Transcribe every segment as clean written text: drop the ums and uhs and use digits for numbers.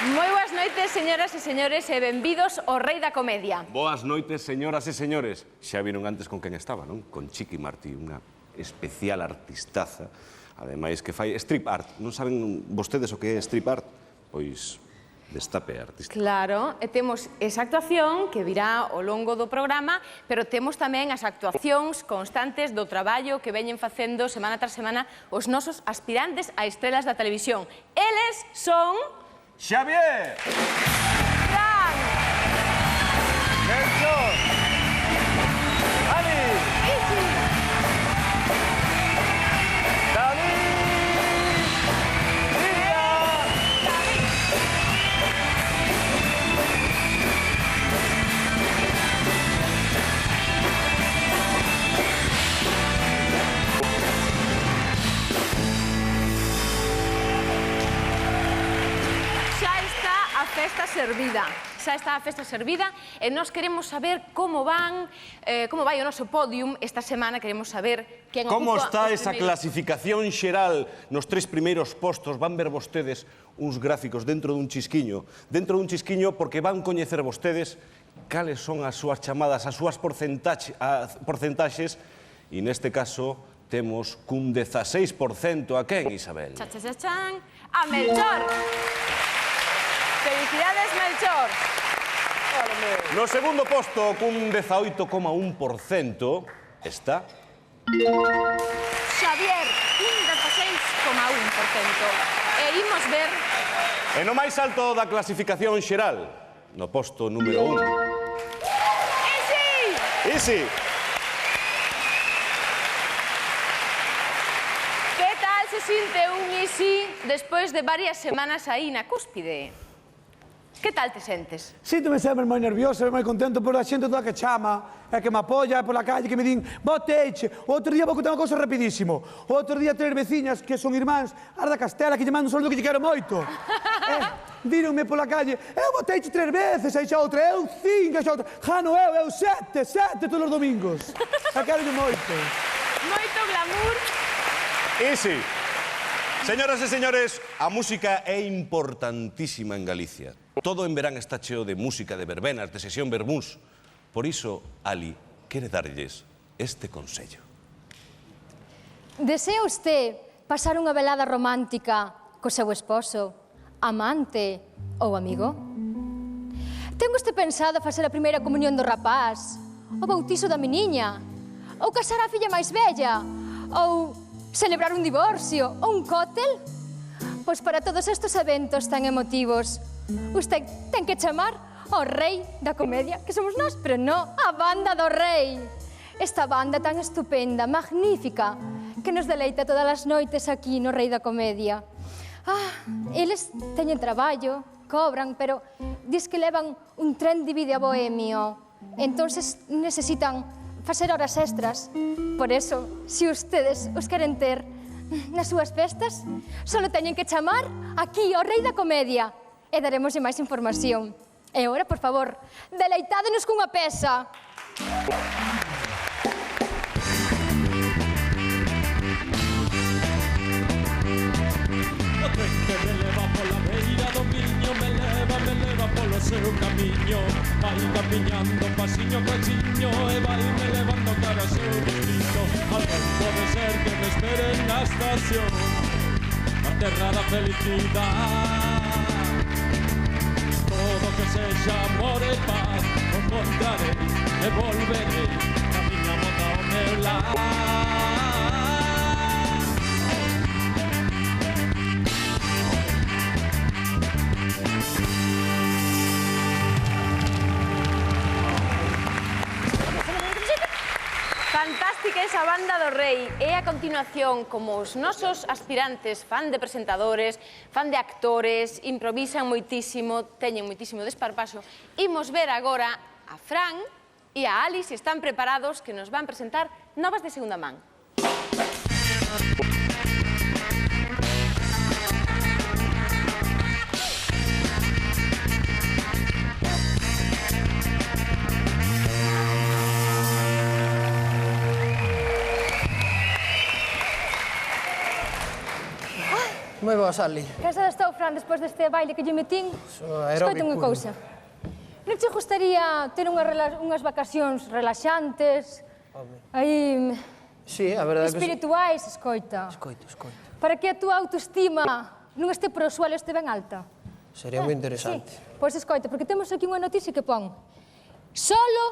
Moi boas noites, señoras e señores, e benvidos ao Rei da Comedia. Boas noites, señoras e señores. Xa viron antes con quen estaba, non? Con Chiqui Martí, unha especial artistaza, ademais que fai strip art. Non saben vostedes o que é strip art? Pois destape artista. Claro, e temos esa actuación que virá ao longo do programa, pero temos tamén as actuacións constantes do traballo que veñen facendo semana tras semana os nosos aspirantes a estrelas da televisión. Eles son... Xavier! Fran! Melchor! Ali! Isi! David! Lidia! A festa servida. Xa está a festa servida e nós queremos saber como vai o noso podium esta semana, queremos saber quen Como ocupa está os esa primeiros. clasificación xeral nos tres primeiros postos? Van ver vostedes uns gráficos dentro dun chisquiño, porque van coñecer vostedes cales son as súas chamadas, as súas porcentaxes, e neste caso temos cun 16% a quen, Isabel? Chachachachan, a Melchor. Felicidades, Melchor. No segundo posto, cun 18,1%, está... Xavier, un 16,1%. E imos ver... E no máis alto da clasificación xeral, no posto número 1. Isi! Isi! Que tal se sinte un Isi despois de varias semanas aí na cúspide? Que tal te sentes? Síntome sempre moi nervioso e moi contento por a xente toda que chama e que me apoia pola calle, que me din boteiche. Outro día vou contar unha cosa rapidísimo. Outro día tres veciñas que son irmáns, as da Castela, que lle mando un saludo que lle quero moito. Díronme pola calle, eu boteiche 3 veces, aí xa outra, eu 5, xa outra. Jano eu 7 todos os domingos. E quero moito. Moito glamour. Isi! Señoras e señores, a música é importantísima en Galicia. Todo en verán está cheo de música, de verbenas, de sesión vermús. Por iso, Ali quere darlles este consello. Desea usted pasar unha velada romántica co seu esposo, amante ou amigo? Ten usted pensado facer a primeira comunión do rapaz, o bautizo da meniña, ou casar a filla máis bella, ou celebrar un divorcio ou un cóctel? Pois para todos estes eventos tan emotivos, usted ten que chamar ao Rei da Comedia, que somos nós, pero non a Banda do Rei. Esta banda tan estupenda, magnífica, que nos deleita todas as noites aquí no Rei da Comedia. Eles teñen traballo, cobran, pero dis que levan un tren de vida bohemio. Entonces necesitan facer horas extras. Por eso, se ustedes os queren ter nas súas festas, solo teñen que chamar aquí ao Rei da Comedia e daremoslle máis información. E agora, por favor, deleitádenos cunha peza. O tren que me leva pola beira do Miño, me leva polo seu camiño. Vai camiñando pasiño a pasiño e vai me levando cara ao seu destino. Alguén pode ser que me espere na estación, a terra da felicidade. Todo que sexa amor e paz o encontrarei e volverei a miña moda ao meu lado. Fantástica esa Banda do Rei. E a continuación, como os nosos aspirantes fan de presentadores, fan de actores, improvisan moitísimo, teñen moitísimo desparpaso, imos ver agora a Fran e a Ali, se están preparados, que nos van presentar novas de segunda man. Moi boa, Sally. Casada estou, Fran, despois deste baile que lle metín. Escoita unha cousa. Non che gustaría ter unhas vacacións relaxantes, aí Sí, a verdade que... espirituais, escoita, Escoito. para que a túa autoestima non este por o suelo, este ben alta? Sería moi interesante. Sí, pois escoita, porque temos aquí unha noticia que pon: solo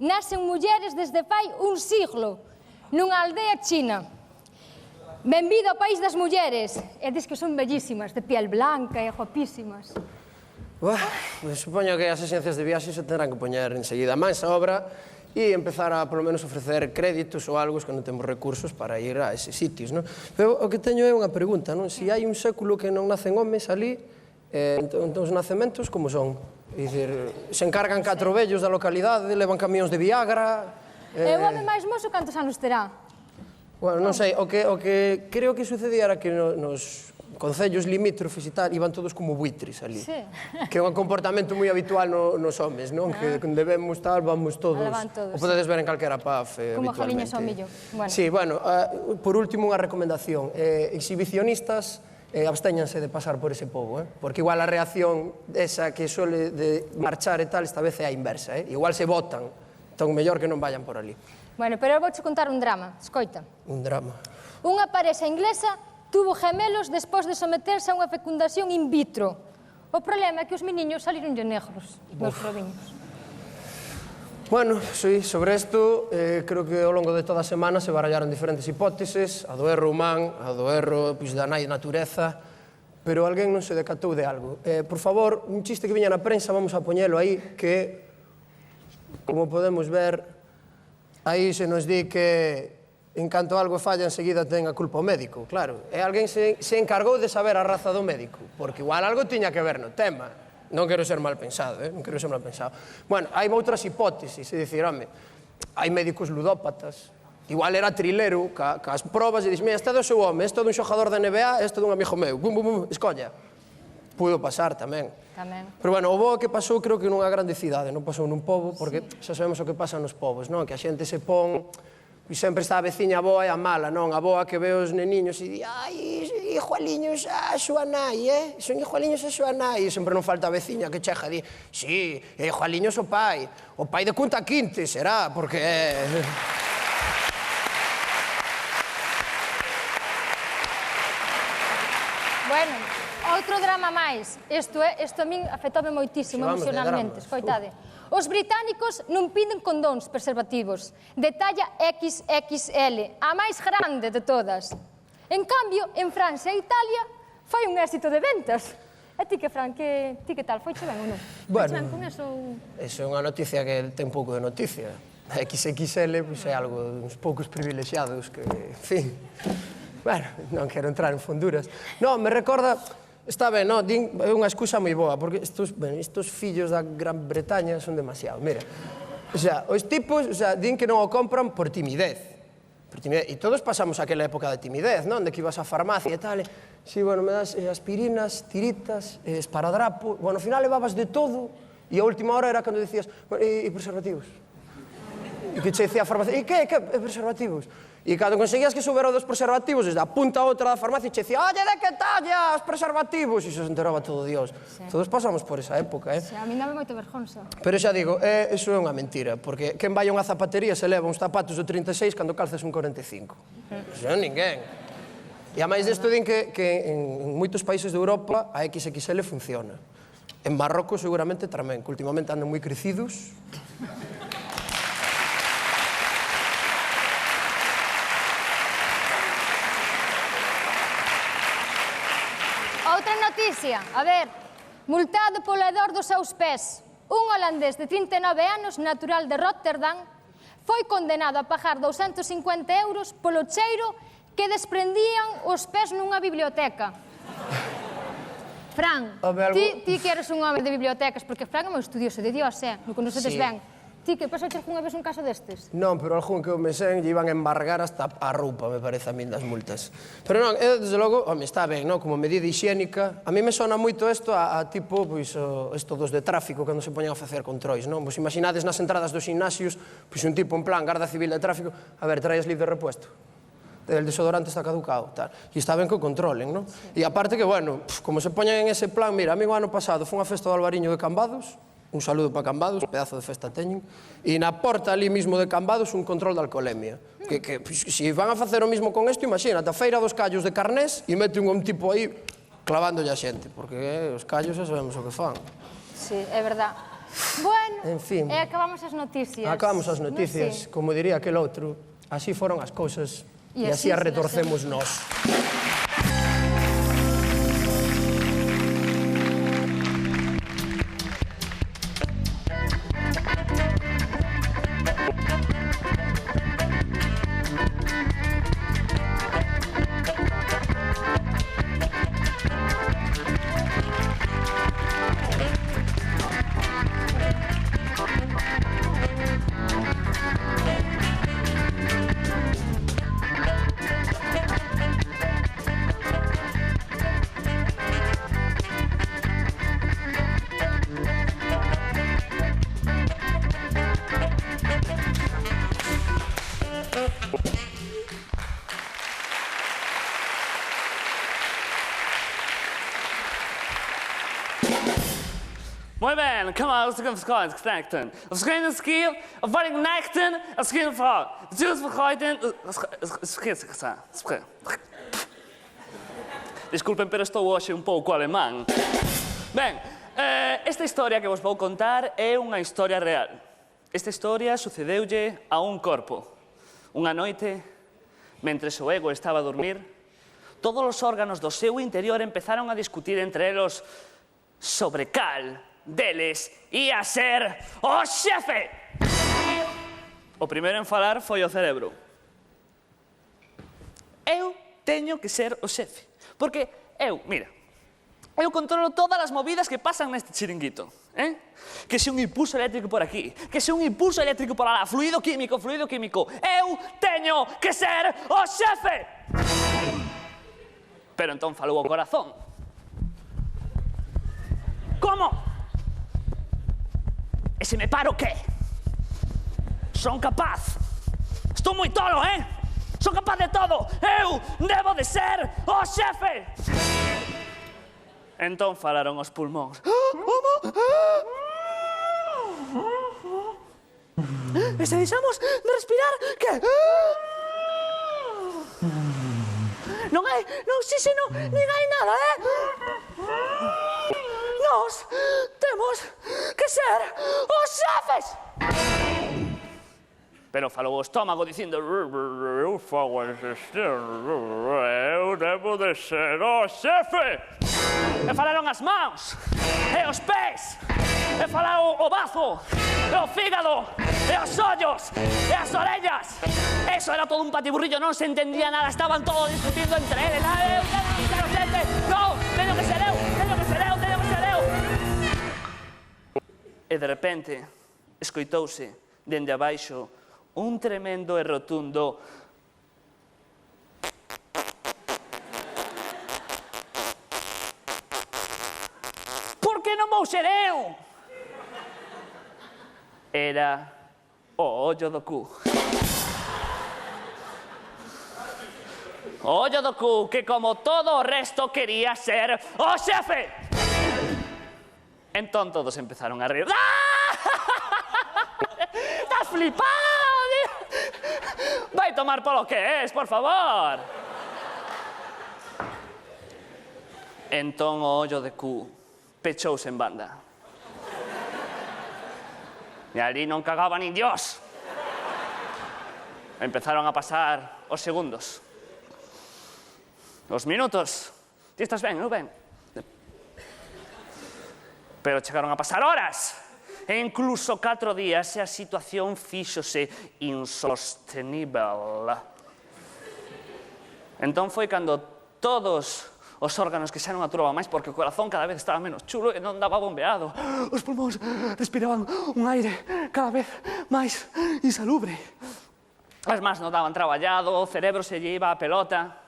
nacen mulleres desde fai un siglo nunha aldea china. Benvido ao país das mulleres. E dis que son bellísimas, de piel blanca e guapísimas. Pues supoño que as agencias de viaxe se tendrán que poñer enseguida máis a obra e empezar a, polo menos, ofrecer créditos ou algo que non temos recursos para ir a eses sitios, non? Pero o que teño é unha pregunta, non? Se hai un século que non nacen homes ali, entón os nacementos como son? É dicir, se encargan 4 vellos da localidade, levan camións de Viagra... E o home máis mozo cantos anos terá? Bueno, non sei, o que creo que sucedía era que nos concellos limítrofes e tal iban todos como buitres ali. Sí. Que é un comportamento moi habitual nos homes, non? Que debemos tal, vamos todos. Van todos, O podedes ver en calquera pub como habitualmente. jaliñas ao millo. Bueno. Sí, bueno, por último unha recomendación. Exhibicionistas, abstéñanse de pasar por ese pobo, porque igual a reacción esa que suele de marchar e tal, esta vez é a inversa, igual se botan, entón mellor que non vayan por ali. Bueno, pero eu vouche contar un drama, escoita. Un drama. Unha parexa inglesa tuvo gemelos despois de someterse a unha fecundación in vitro. O problema é que os meniños salironlle negros, meus proviños. Bueno, sí, sobre isto, creo que ao longo de toda a semana se barallaron diferentes hipóteses, a do erro humán, a do erro da nai natureza, pero alguén non se decatou de algo. Por favor, un chiste que viña na prensa, vamos a poñelo aí, que, como podemos ver, aí se nos di que en canto algo falla, enseguida ten a culpa o médico, claro. E alguén se encargou de saber a raza do médico, porque igual algo tiña que ver no tema. Non quero ser mal pensado, non quero ser mal pensado. Bueno, hai outras hipótesis, é dicir, home, hai médicos ludópatas, igual era trilero, cas probas e dis, mira, este é do seu home, este é dun xogador da NBA, este é dun amigo meu, bum, bum, bum, escolla. Pudo pasar tamén. Pero, bueno, o bo que pasou creo que nunha grande cidade, non pasou nun pobo, porque xa sabemos o que pasa nos povos, non? Que a xente se pon... E sempre está a veciña boa e a mala, non? A boa que ve os neniños e di, ai, igualiños a súa nai, son igualiños a súa nai. E sempre non falta a veciña que chega e di, sí, igualiños o pai de Cunta Quinte, será, porque... Bueno, outro drama máis. Isto a min afectoume moitísimo emocionalmente, escoitade. Os británicos non piden condóns preservativos de talla XXL, a máis grande de todas. En cambio, en Francia e Italia foi un éxito de ventas. E ti que, Fran, ti que tal? Foiche ben ou non? Foiche ben con eso? Eso é unha noticia que ten pouco de noticia. A XXL é algo uns poucos privilexiados que, en fin... Bueno, non quero entrar en fonduras. Non, me recorda... Está ben, non? É unha excusa moi boa, porque estos fillos da Gran Bretaña son demasiado. Mira, os tipos din que non o compran por timidez. E todos pasamos aquela época de timidez, non? De que ibas á farmacia e tal, si, bueno, me das aspirinas, tiritas, esparadrapo... Bueno, ao final levabas de todo, e a última hora era cando dicías, e preservativos? E que che dicía a farmacia, e que preservativos? E cando conseguías que subera dos preservativos, desde a punta a outra da farmacia, che dicía, oye, de que talla os preservativos? E se enteraba todo Dios. Todos pasamos por esa época, A mí dame moito vergonza. Pero xa digo, iso é unha mentira, porque quen vai a unha zapatería se leva uns zapatos do 36 cando calzas un 45. Iso non ninguén. E a máis desto din que en moitos países de Europa a XXL funciona. En Marrocos seguramente tamén, que últimamente andan moi crecidos. Outra noticia, a ver, multado polo hedor dos seus pés. Un holandés de 39 anos, natural de Rotterdam, foi condenado a pagar 250 euros polo cheiro que desprendían os pés nunha biblioteca. Fran, ti que eres un home de bibliotecas, porque Fran é moi estudioso de Dios, non conocedes ben. Ti que pasou algunha vez un caso destes? Non, pero algún que o mesén lle iban a embargar hasta a roupa, me parece a min, das multas. Pero non, desde logo, home, está ben, non? Como medida hixiénica. A mí me sona moito isto a tipo, pois, isto dos de tráfico, cando se poñen a facer controis, non? Vos imaginades nas entradas dos gimnasios, pois un tipo en plan, garda civil de tráfico, a ver, traes livre repuesto. el desodorante está caducado, tal. E está ben que o controlen, non? E aparte que, bueno, como se poñen en ese plan, mira, a mí o ano pasado foi unha festa do Albariño de Cambados, un saludo para Cambados, pedazo de festa teñen, e na porta ali mismo de Cambados un control de alcoholemia. Que se van a facer o mismo con isto, imagínate, a feira dos callos de Carnés e mete un tipo aí clavándolle a xente, porque os callos xa sabemos o que fan. Sí, é verdad. Bueno, En fin. e acabamos as noticias. Acabamos as noticias, como diría aquel outro, así foron as cousas e así as retorcemos nós. Muy bien, kom maar, we gaan vergeten. We gaan skiën, we gaan connecten, we gaan vragen. We gaan vergeten. Disculpen, pero estou hoxe un pouco alemán. Ben, esta historia que vos vou contar é unha historia real. Esta historia sucedeulle a un corpo. Unha noite, mentres o ego estaba a dormir, todos os órganos do seu interior empezaron a discutir entre elos sobre cal deles ia ser o xefe. O primeiro en falar foi o cerebro. Eu teño que ser o xefe, porque mira, eu controlo todas as movidas que pasan neste chiringuito. Que se un impulso eléctrico por aquí, que se un impulso eléctrico por alá, fluido químico. Eu teño que ser o xefe. Pero entón falou o corazón. Como? E se me paro, que? Son capaz. Estou moi tolo, Son capaz de todo. Eu debo de ser o xefe. Entón falaron os pulmóns. E se deixamos de respirar, que? Non hai oxígeno, nin hai nada, Nós temos que ser os xefes. Pero falou o estómago dicindo eu debo de ser o xefe. E falaron as mãos, e os pés, e falaron o bazo, e o fígado, e os ollos, e as orellas. Eso era todo un patiburrillo, non se entendía nada, estaban todos discutindo entre eles. Eu teño que ser o xefe, non, teño que ser eu. E de repente escoitouse dende abaixo un tremendo e rotundo por que non vou ser eu? Era o ollo do cu. O ollo do cu que, como todo o resto, quería ser o xefe. Entón todos empezaron a rir. Estás flipado! Vai tomar polo que es, por favor. Entón o ollo de cu pechouse en banda. E ali non cagaba nin Dios. Empezaron a pasar os segundos. Os minutos. Ti estás ben, non ben? Pero chegaron a pasar horas, e incluso 4 días, e a situación fíxose insostenível. Entón foi cando todos os órganos que xa non aturaban máis, porque o corazón cada vez estaba menos chulo e non daba bombeado. Os pulmóns respiraban un aire cada vez máis insalubre. As mans non daban traballado, o cerebro se lle iba a pelota.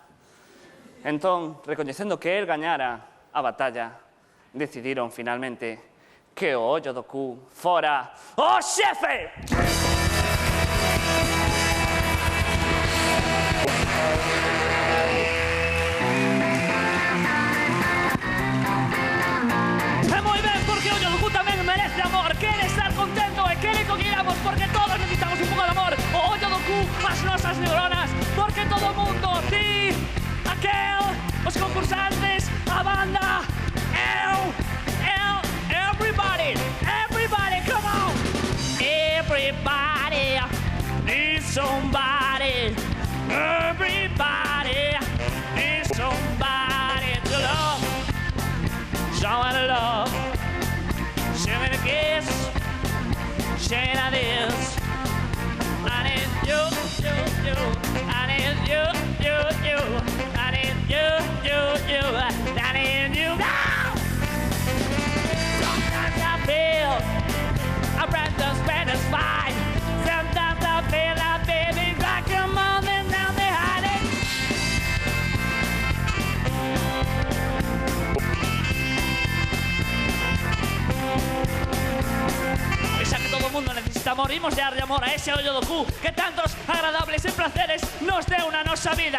Entón, recoñecendo que el gañara a batalla, decidiron finalmente que o ollo do cu fora o xefe! as neuronas, porque todo o mundo, ti, aquel, os concursantes, a banda, everybody, come on! Everybody needs somebody, everybody needs somebody to love, someone to love, sharing a kiss, sharing a this. I need you, I need you, I need you, I need you now! Sometimes I feel a breath of spread is fine. Sometimes I feel like baby's like a moment down behind it. E xa que todo o mundo necesita amor, imos de darlle amor a ese ollo do cu que tantos agradables e placeres nos deu na nosa vida.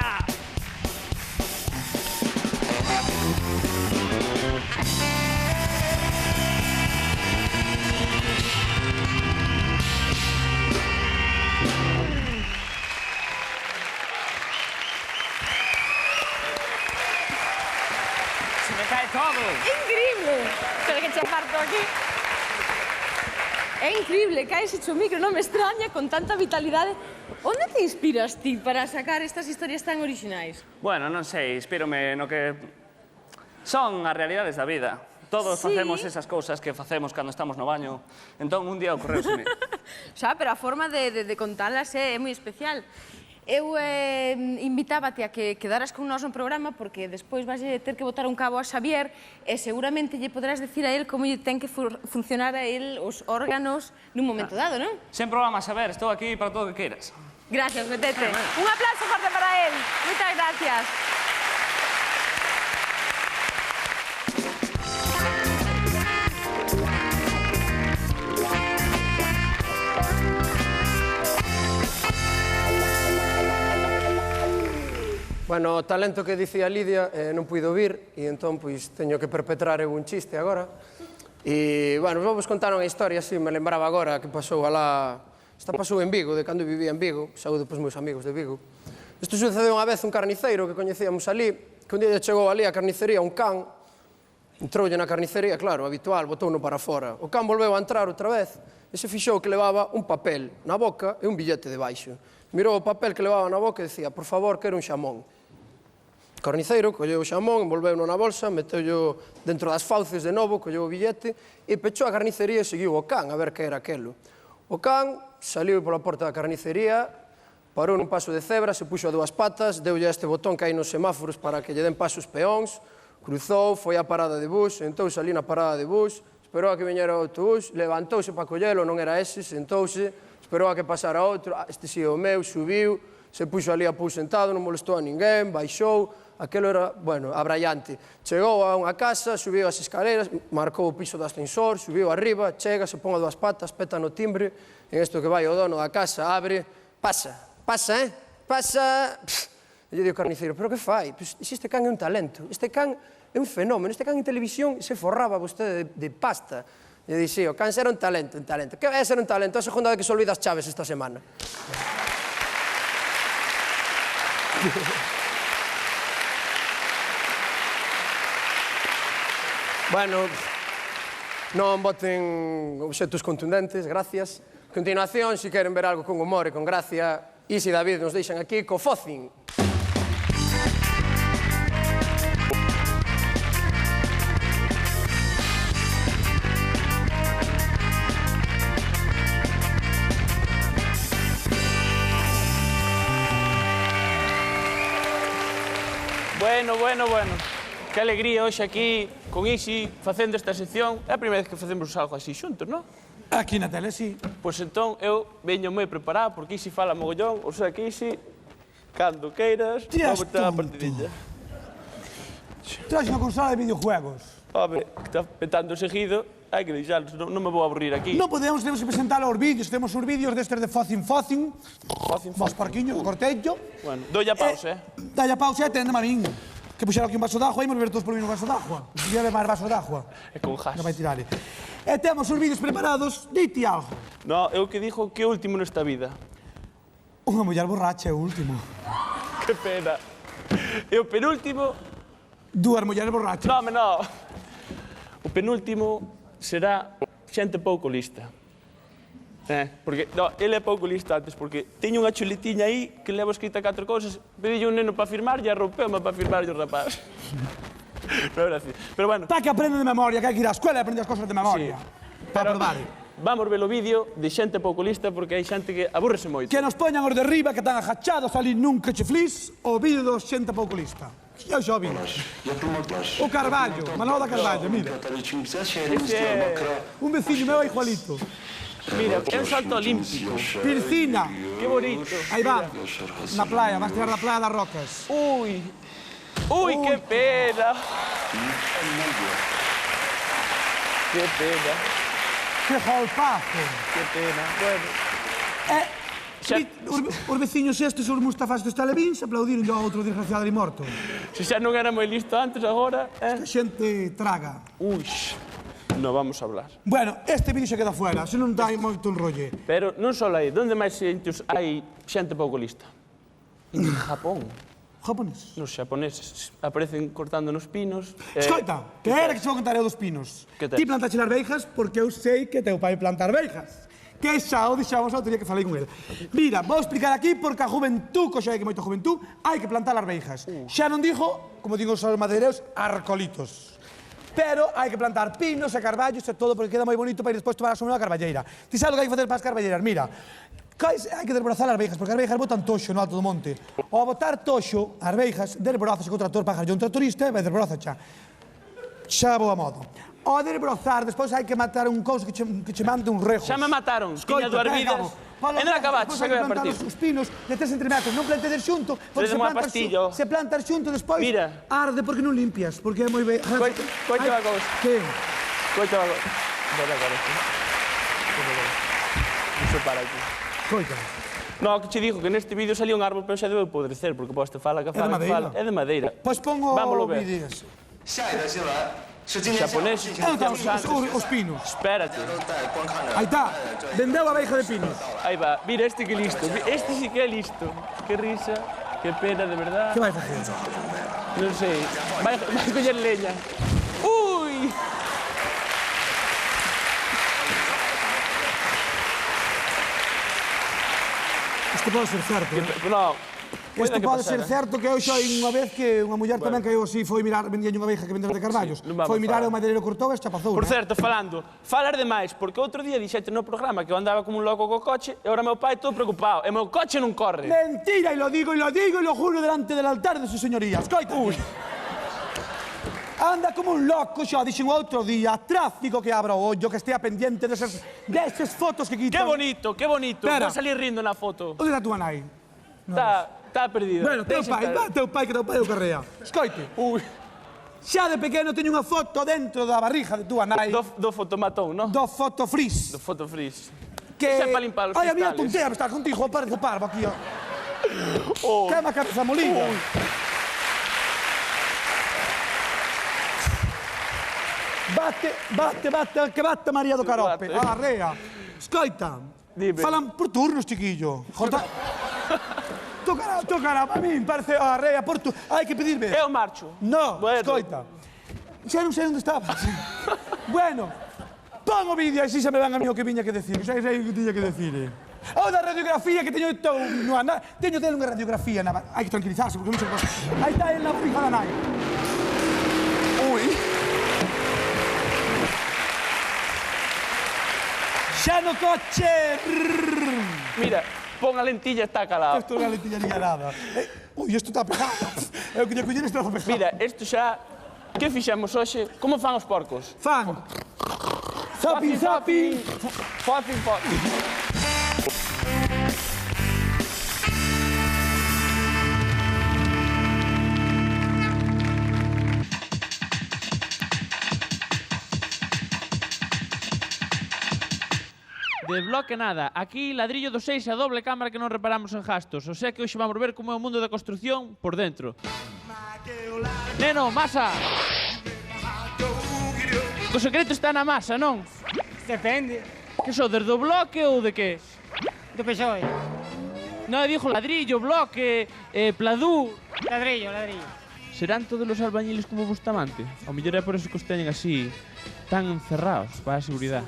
Se me cae todo. Increíble! Espera que che aparto aquí. É increíble, caese o micro, non me extraña, con tanta vitalidade. Onde te inspiras ti para sacar estas historias tan orixinais? Bueno, non sei, inspírome no que son as realidades da vida. Todos facemos esas cousas que facemos cando estamos no baño. Entón, un día ocorreuseme. Xa, pero a forma de contalas é moi especial. Eu invitábate a que quedaras con nós no programa porque despois vas ter que botar un cabo a Xavier e seguramente lle poderás decir a él como lle ten que funcionar a él os órganos nun momento dado, non? Sen problema, Xavier, estou aquí para todo o que queiras. Gracias, Betete. Un aplauso forte para él. Moitas gracias. Bueno, o talento que dicía Lidia non puido vir e entón pois teño que perpetrar un chiste agora. E, bueno, vou vos contar unha historia, así me lembraba agora que pasou alá... Esta pasou en Vigo, de cando vivía en Vigo, saúdo pos meus amigos de Vigo. Isto sucedeu unha vez un carniceiro que coñecíamos ali, que un día chegou ali a carnicería un can, entroulle na carnicería, claro, habitual, botouno para fora. O can volveu a entrar outra vez e se fixou que levaba un papel na boca e un billete debaixo. Mirou o papel que levaba na boca e dicía, por favor, quero un xamón. O carniceiro colleu o xamón, envolveu-no na bolsa, meteu-o dentro das fauces de novo, colleu o billete e pechou a carnicería e seguiu o can a ver que era aquelo. O can saliu pola porta da carnicería, parou nun paso de cebra, se puxo a dúas patas, deulle a este botón que hai nos semáforos para que lle den paso os peóns, cruzou, foi á parada de bus, sentouse ali na parada de bus, esperou a que viñera o autobús, levantouse para collelo, non era ese, sentouse, esperou a que pasara outro, este si o meu, subiu, se puxo ali a pus sentado, non molestou a ninguén, baixou, aquelo era, bueno, abraiante. Chegou a unha casa, subiu as escaleras, marcou o piso do ascensor, subiu arriba, chega, se pon a dúas patas, peta no timbre, en isto que vai o dono da casa, abre, pasa, pasa, e lle di o carniceiro, pero que fai? Este can é un talento, este can é un fenómeno, este can en televisión se forraba vostede de pasta. E lle di, sí, o can era un talento, un talento. Que vai a ser un talento? A segunda vez que se olvida as chaves esta semana. Bueno, non boten obxectos contundentes, gracias. A continuación, se queren ver algo con humor e con gracia, Isi e David nos deixan aquí co Focin. Bueno. Que alegría hoxe aquí, con Isi, facendo esta sección. É a primeira vez que facemos algo así xuntos, non? Aquí na tele, sí. Pois entón, eu veño moi preparado, porque Isi fala mogollón, o sea que Isi, cando queiras, vamos ter a partidilla. Traxe unha consola de videojuegos. Home, que está petando seguido, hai que deixalos, non me vou aburrir aquí. Non podemos, temos que presentar os vídeos, temos os vídeos destes de Focin. Vos parquiño, o cortello. Bueno, dolle a pausa, Dalle a pausa e atendeme a min. Que puxeron aquí un vaso d'agua e imos beber todos por mí un vaso d'agua. Lleve máis vaso d'agua. É con jas. Non vai tirarle. E temos os vídeos preparados, dite algo. No, eu que dixo que é o último nesta vida. Unha muller borracha é o último. Que pena. E o penúltimo... Dúas mulleres borrachas. No, no. O penúltimo será xente pouco lista. Porque, no, ele é pouco listo antes, porque teño unha chuletiña aí que levo escrita 4 cousas, pedille un neno para firmar e arroupeu-me para firmar o rapaz. Pero era así. Pero bueno. Para que aprenden de memoria, que hai que ir á escuela e aprender as cosas de memoria. Para probar. Vamos ver o vídeo de xente pouco lista, porque hai xente que aburrese moito. Que nos poñan os de riba que están agachados ali nunca che flis, o vídeo dos xente pouco lista. Eu xa o vi. O Carballo, Manolo da Carballo, mira. Un veciño meu é igualito. Mira, é un salto olímpico. Piscina. Que bonito. Aí va, na playa, vas tirar da playa das Rocas. Ui, que pena. Que pena. Que golpazo. Que pena. Bueno. Os veciños estes, os Mustafás dos Talebins, aplaudiron ao outro desgraciado ali morto. Se xa non era moi listo antes, agora... A xente traga. Ui, non vamos a hablar. Bueno, este vídeo xa queda fuera, se non dai moito enrolle. Pero non só aí, onde máis hai xente pouco lista? En Japón. Japonés. Nos xaponeses aparecen cortando nos pinos. Escoita, que era que se vou contar eu dos pinos. Ti plantaxe as veigas porque eu sei que teu pai plantar veigas. Que xa o deixamos outro día que falei con ele. Mira, vou explicar aquí porque a juventud, que xa hai que moita juventud, hai que plantar as veigas. Xa non digo, como digo os madeireros, arcolitos. Pero hai que plantar pinos e carballos e todo porque queda moi bonito para ir despois tomar a sombra da carballeira. Ti sabes o que hai que facer para as carballeiras? Mira, hai que desbrozar as veigas, porque as veigas botan toxo no alto do monte. Ao botar toxo, as veigas, desbrozas co tractor para un tractorista e vai desbroza xa. Xa vou a modo. Ao desbrozar, despois hai que matar un couso que che mande un rejos. Xa me mataron, tiña 2 vidas. E non acabaste, xa que vai a partir. Os pinos de 3 centímetros, non plantedes xunto, porque se plantas xunto despois arde porque non limpias, porque é moi ben. Coite va cousa. Que? Coite va cousa. Bota a cabeza. Iso para aquí. Coita. No, que che digo que neste vídeo salía un árbol, pero xa debe podrecer, porque poste fala que fala que fala. É de madeira. Pois pongo o vídeo. Xaponés, os pinos. Espérate. Aí está, vendeu a veiga de pinos. Aí va, mira este que listo. Este sí que é listo. Que risa, que pena, de verdad. Que vai facer? Non sei. Vai coller leña. Ui! Isto pode ser certo, No. Isto pode ser certo que eu xa unha vez que unha muller tamén caiu así, foi mirar, vendía unha veiga que vendeu de carballos. Foi mirar o madeireiro cortou e chapazou. Por certo, falar demais, porque outro día dixete no programa que eu andaba como un loco co coche e agora meu pai todo preocupado, e meu coche non corre. Mentira, e lo digo, e lo juro delante del altar de su señoría. Escoita. Anda como un loco, xa dixen outro día, tráfico que abra o ollo, que estea pendiente deses fotos que quitan. Que bonito. Vou salir rindo na foto. Onde está tua nai? Está perdida. Bueno, teu pai que o carrea. Escoite. Xa de pequeno teño unha foto dentro da barriga de tua nai. Do fotomatón, non? Do fotofris. Do fotofris. Que... Xa para limpar os cristales. Ai, a mía tontea estar contigo, parece parvo aquí, ó. Quema a cabeza molida. Bate, que bate María do Carope. Arrea. Escoita. Falan por turnos, chiquillo. Tocará, a mí me parece arrea por turnos. Hai que pedirme. Eu marcho. No, escoita. Xa non sei onde estaba. Bueno, pon o vídeo e así xa me van a mí o que viña que decir. Xa sei o que tiña que decir. O da radiografía que teño teño dele unha radiografía. Hai que tranquilizarse, porque muchas cosas. Aí está el na barriga da nai. Ui. Xa no coche! Mira, pon a lentilla, está calado. Isto non é a lentilla ni nada. Ui, isto está pegado. Eu quería coller isto está pegado. Mira, isto xa... Que fixemos hoxe? Como fan os porcos? Fan. Zapping, zapping. Foping, foping. De bloque nada, aquí ladrillo do 6 e a doble cámara que non reparamos en gastos. O sea que hoxe vamos ver como é o mundo da construción por dentro. Neno, masa! O secreto está na masa, non? Depende. Que sodes, do bloque ou de que? Do PSOE. No, dijo ladrillo, bloque, pladú. Ladrillo. Serán todos os albañiles como Bustamante? O mellor é por eso que os teñen así, tan encerrados, para a seguridade.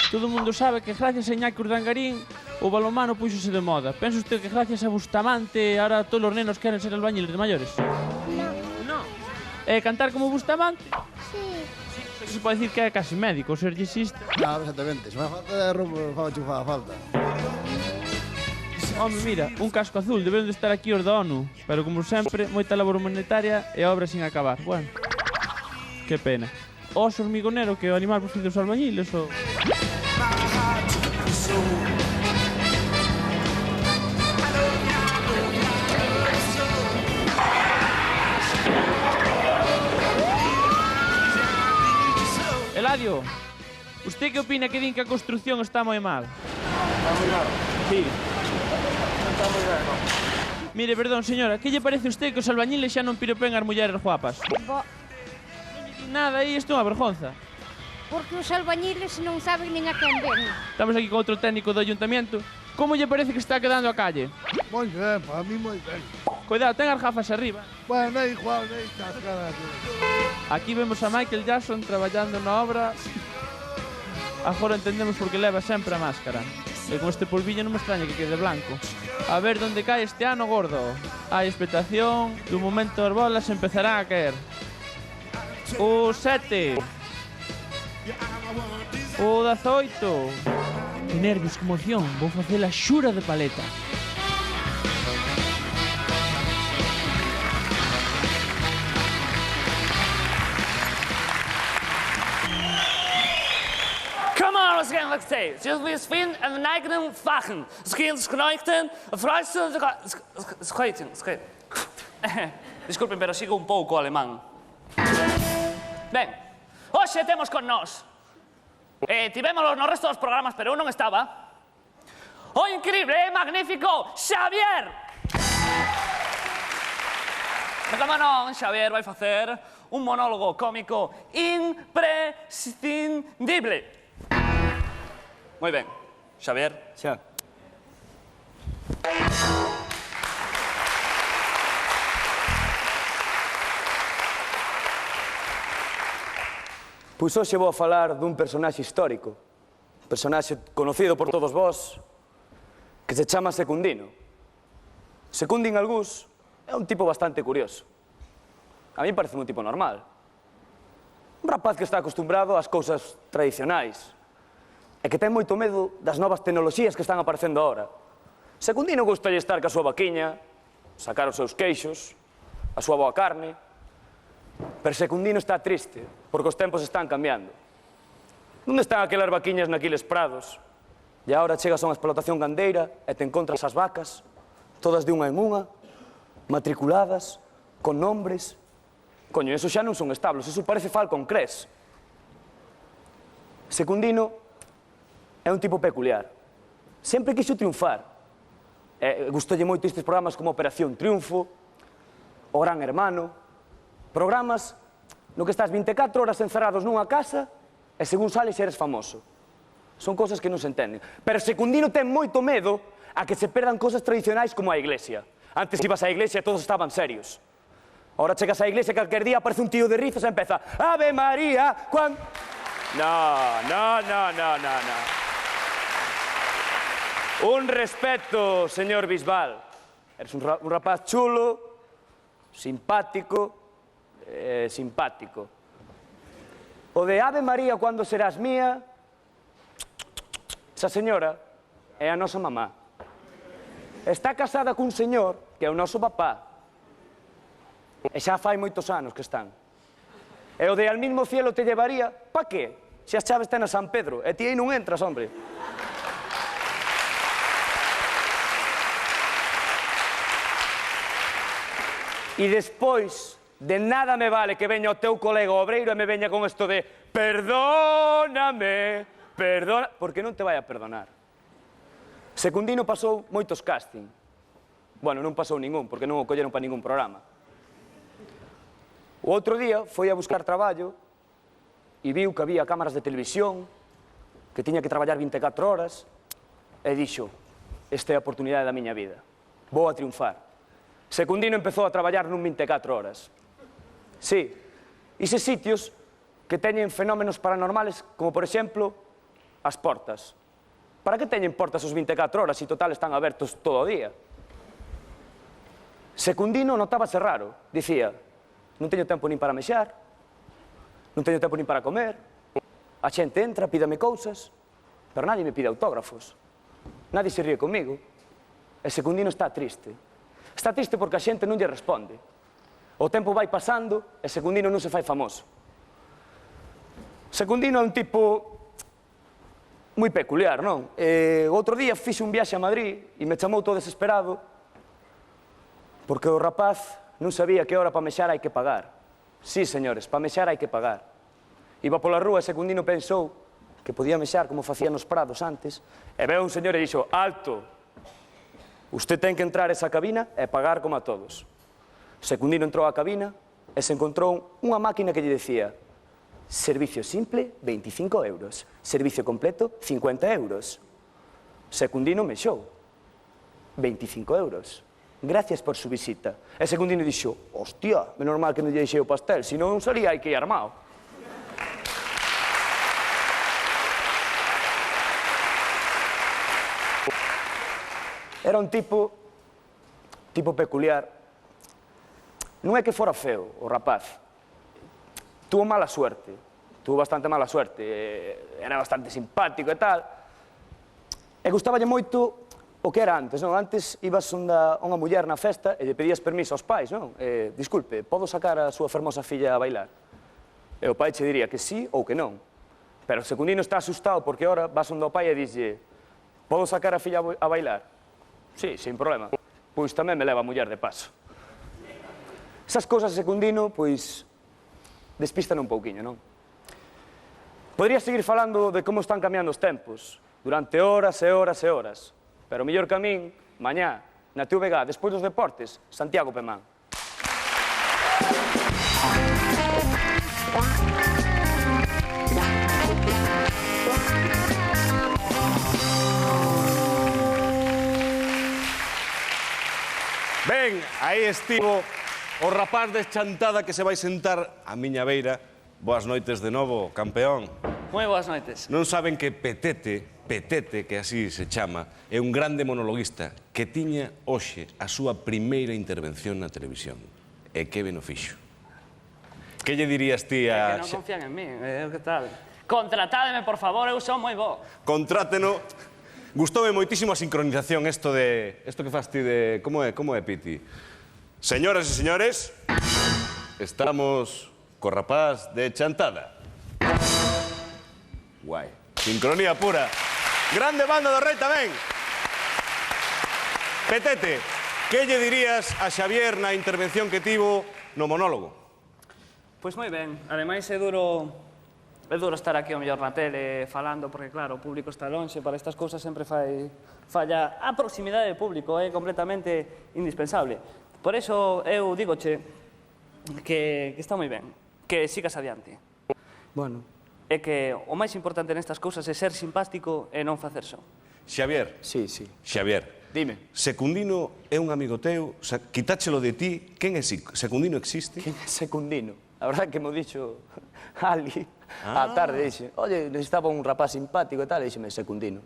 Todo o mundo sabe que gracias a Iñaki Urdangarín o balonmano puxose de moda. Pensa usted que gracias a Bustamante ahora todos os nenos queren ser albañiles de maiores? No. Cantar como Bustamante? Sí. Se pode dicir que é casi médico, ser yesista. No, exactamente. Se me falta de rumbo, fa chufada falta. Home, mira, un casco azul, deben de estar aquí os da ONU. Pero, como sempre, moita labor humanitaria e obra sin acabar. Bueno, que pena. Oso hormigonero que o animal preferido dos albañiles, ou... Eladio, usted que opina que din que a construcción está moi mal? Está moi mal. Sí. Está moi ben, non? Mire, perdón, señora, que lle parece a usted que os albañiles xa non piropen as mulleres guapas? Non lle din nada aí, isto é unha vergonza. Porque os albañiles non saben nin a quen ven. Estamos aquí con outro técnico do ayuntamiento. Como lle parece que está quedando a calle? Moi ben, para mí moi ben. Cuidado, ten as gafas arriba. Bueno, é igual, é cascada. Aquí vemos a Michael Jackson traballando na obra. Agora entendemos por que leva sempre a máscara. E con este polvillo non me extraña que quede blanco. A ver onde cae este ano, gordo. Hai expectación, dun momento as bolas empezarán a caer. O 7. O 18. Que nervios, que emoción. Vou facer a xura de paleta. Alles gaan we steeds. Dus we vinden en we neigen vachen. Scheen schneiten, fruisten, scheiten. Disculpen, pero sigo un pouco alemán. Ben, hoxe temos con nós. Tivémoslo no resto dos programas, pero eu non estaba. O increíble e magnífico Xavier! E como non, Xavier vai facer un monólogo cómico imprescindible. Moi ben, Xavier. Xa. Pois hoxe vou a falar dun personaxe histórico, un personaxe conocido por todos vós, que se chama Secundino. Secundín algúns é un tipo bastante curioso. A mí parece un tipo normal. Un rapaz que está acostumbrado ás cousas tradicionais, e que ten moito medo das novas tecnoloxías que están aparecendo agora. Secundino gustalle estar ca súa vaquiña, sacar os seus queixos, a súa boa carne, pero Secundino está triste, porque os tempos están cambiando. Onde están aquelas vaquiñas naquiles prados? E agora chegas a unha explotación gandeira e te encontras as vacas, todas de unha en unha, matriculadas, con nombres. Coño, eso xa non son establos, eso parece Falcon Crest. Secundino é un tipo peculiar. Sempre quixo triunfar. Gustoulle moito estes programas como Operación Triunfo, O Gran Hermano, programas no que estás 24 horas encerrados nunha casa e según sales eres famoso. Son cosas que non se entenden. Pero Secundino ten moito medo a que se perdan cosas tradicionais como a iglesia. Antes ibas á iglesia e todos estaban serios. Ahora chegas á iglesia e calquer día aparece un tío de rizos e empeza Ave María, cuando... No. Un respeto, señor Bisbal. Eres un rapaz chulo, simpático, simpático. O de Ave María, cuando serás mía, esa señora é a nosa mamá. Está casada cun señor que é o noso papá. E xa fai moitos anos que están. E o de al mismo cielo te llevaría, pa que? Se as chaves ten a San Pedro, e ti aí non entras, hombre. E despois, de nada me vale que veña o teu colega obreiro e me veña con isto de perdóname, perdona... Porque non te vai a perdonar. Secundino pasou moitos casting. Bueno, non pasou ningún, porque non o colleron para ningún programa. O outro día foi a buscar traballo e viu que había cámaras de televisión, que tiña que traballar 24 horas, e dixo, esta é a oportunidade da miña vida. vou a triunfar. Secundino empezou a traballar nun 24 horas. Sí, eses sitios que teñen fenómenos paranormales, como, por exemplo, as portas. Para que teñen portas os 24 horas se total están abertos todo o día? Secundino notábase raro. Dicía, non teño tempo nin para mexar, non teño tempo nin para comer, a xente entra, pídame cousas, pero nadie me pide autógrafos. Nadie se ríe comigo. E Secundino está triste. Está triste porque a xente non lle responde. O tempo vai pasando e Secundino non se fai famoso. Secundino é un tipo moi peculiar, non? Outro día fixe un viaxe a Madrid e me chamou todo desesperado porque o rapaz non sabía que hora para mexar hai que pagar. Sí, señores, para mexar hai que pagar. Iba pola rúa e Secundino pensou que podía mexar como facía nos prados antes e veo un señor e dixo, alto, usted ten que entrar a esa cabina e pagar como a todos. Secundino entrou á cabina e se encontrou unha máquina que lle decía servicio simple, 25 euros. Servicio completo, 50 euros. Secundino mexou. 25 euros. Gracias por su visita. E Secundino dixo, hostia, menos mal que non lle deixei o pastel, senón non salía aí que ir armado. Era un tipo peculiar. Non é que fora feo o rapaz. Tuvo mala suerte, tuvo bastante mala suerte, era bastante simpático e tal, e gustaballe moito o que era antes, non? Antes ibas a unha muller na festa e lle pedías permiso aos pais, non? Disculpe, podo sacar a súa fermosa filla a bailar? E o pai che diría que sí ou que non. Pero Secundino está asustado porque ahora vas onde o pai e dixlle podo sacar a filla a bailar? Sí, sin problema. Pois tamén me leva a muller de paso. Esas cousas Secundino, pois, despistan un pouquiño, non? Podría seguir falando de como están cambiando os tempos, durante horas e horas e horas, pero mellor que a min, mañá, na TVG, despois dos deportes, Santiago Pemán. Ben, aí estivo o rapaz de Chantada que se vai sentar á miña beira. Boas noites de novo, campeón. Moi boas noites. Non saben que Petete, que así se chama, é un grande monologuista que tiña hoxe a súa primeira intervención na televisión. E que ben o fixo. Que lle dirías ti a... É que non confían en mí, que tal? Contratádeme, por favor, eu son moi bo. Contráteno. Gustoume moitísimo a sincronización, isto que faz ti de... Como é, Piti? Señoras e señores, estamos co rapaz de Chantada. Guai. Sincronía pura. Grande banda do Rei tamén. Petete, que lle dirías a Xavier na intervención que tivo no monólogo? Pois moi ben. Ademais, é duro estar aquí ao mellor na tele falando, porque claro, o público está lonxe, para estas cousas sempre falla a proximidade do público, é completamente indispensable. Por iso eu digoche que está moi ben, que sigas adiante. Bueno. É que o máis importante nestas cousas é ser simpático e non facer só. Xavier. Sí. Xavier. Dime. Secundino é un amigo teu, quitáchelo de ti. Quen é Secundino? Existe? Quen é Secundino? A verdade que mo dixo Ali á tarde, dixe, oye, necesitaba un rapaz simpático e tal, e dixeme Secundino.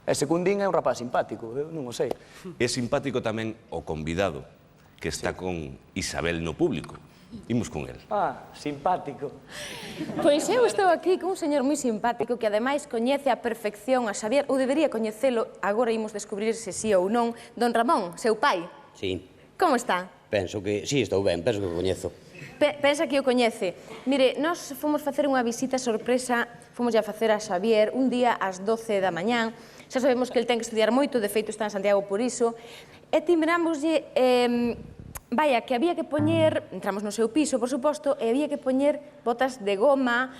E Secundín é un rapaz simpático, eu non o sei. É simpático tamén o convidado, que está con Isabel no público. Imos con el. Simpático. Pois eu estou aquí con un señor moi simpático que ademais coñece a perfección a Xavier, ou debería coñecelo, agora imos descubrir se sí ou non, don Ramón, seu pai. Sí. Como está? Penso que... Sí, estou ben, penso que o coñezo. Pensa que o coñece. Mire, nós fomos facer unha visita sorpresa, fomos a facer a Xavier un día ás 12 da mañán. Xa sabemos que el ten que estudiar moito, de feito está en Santiago por iso. E timbrámoslle... Vaya, que había que poñer, entramos no seu piso, por suposto, e había que poñer botas de goma,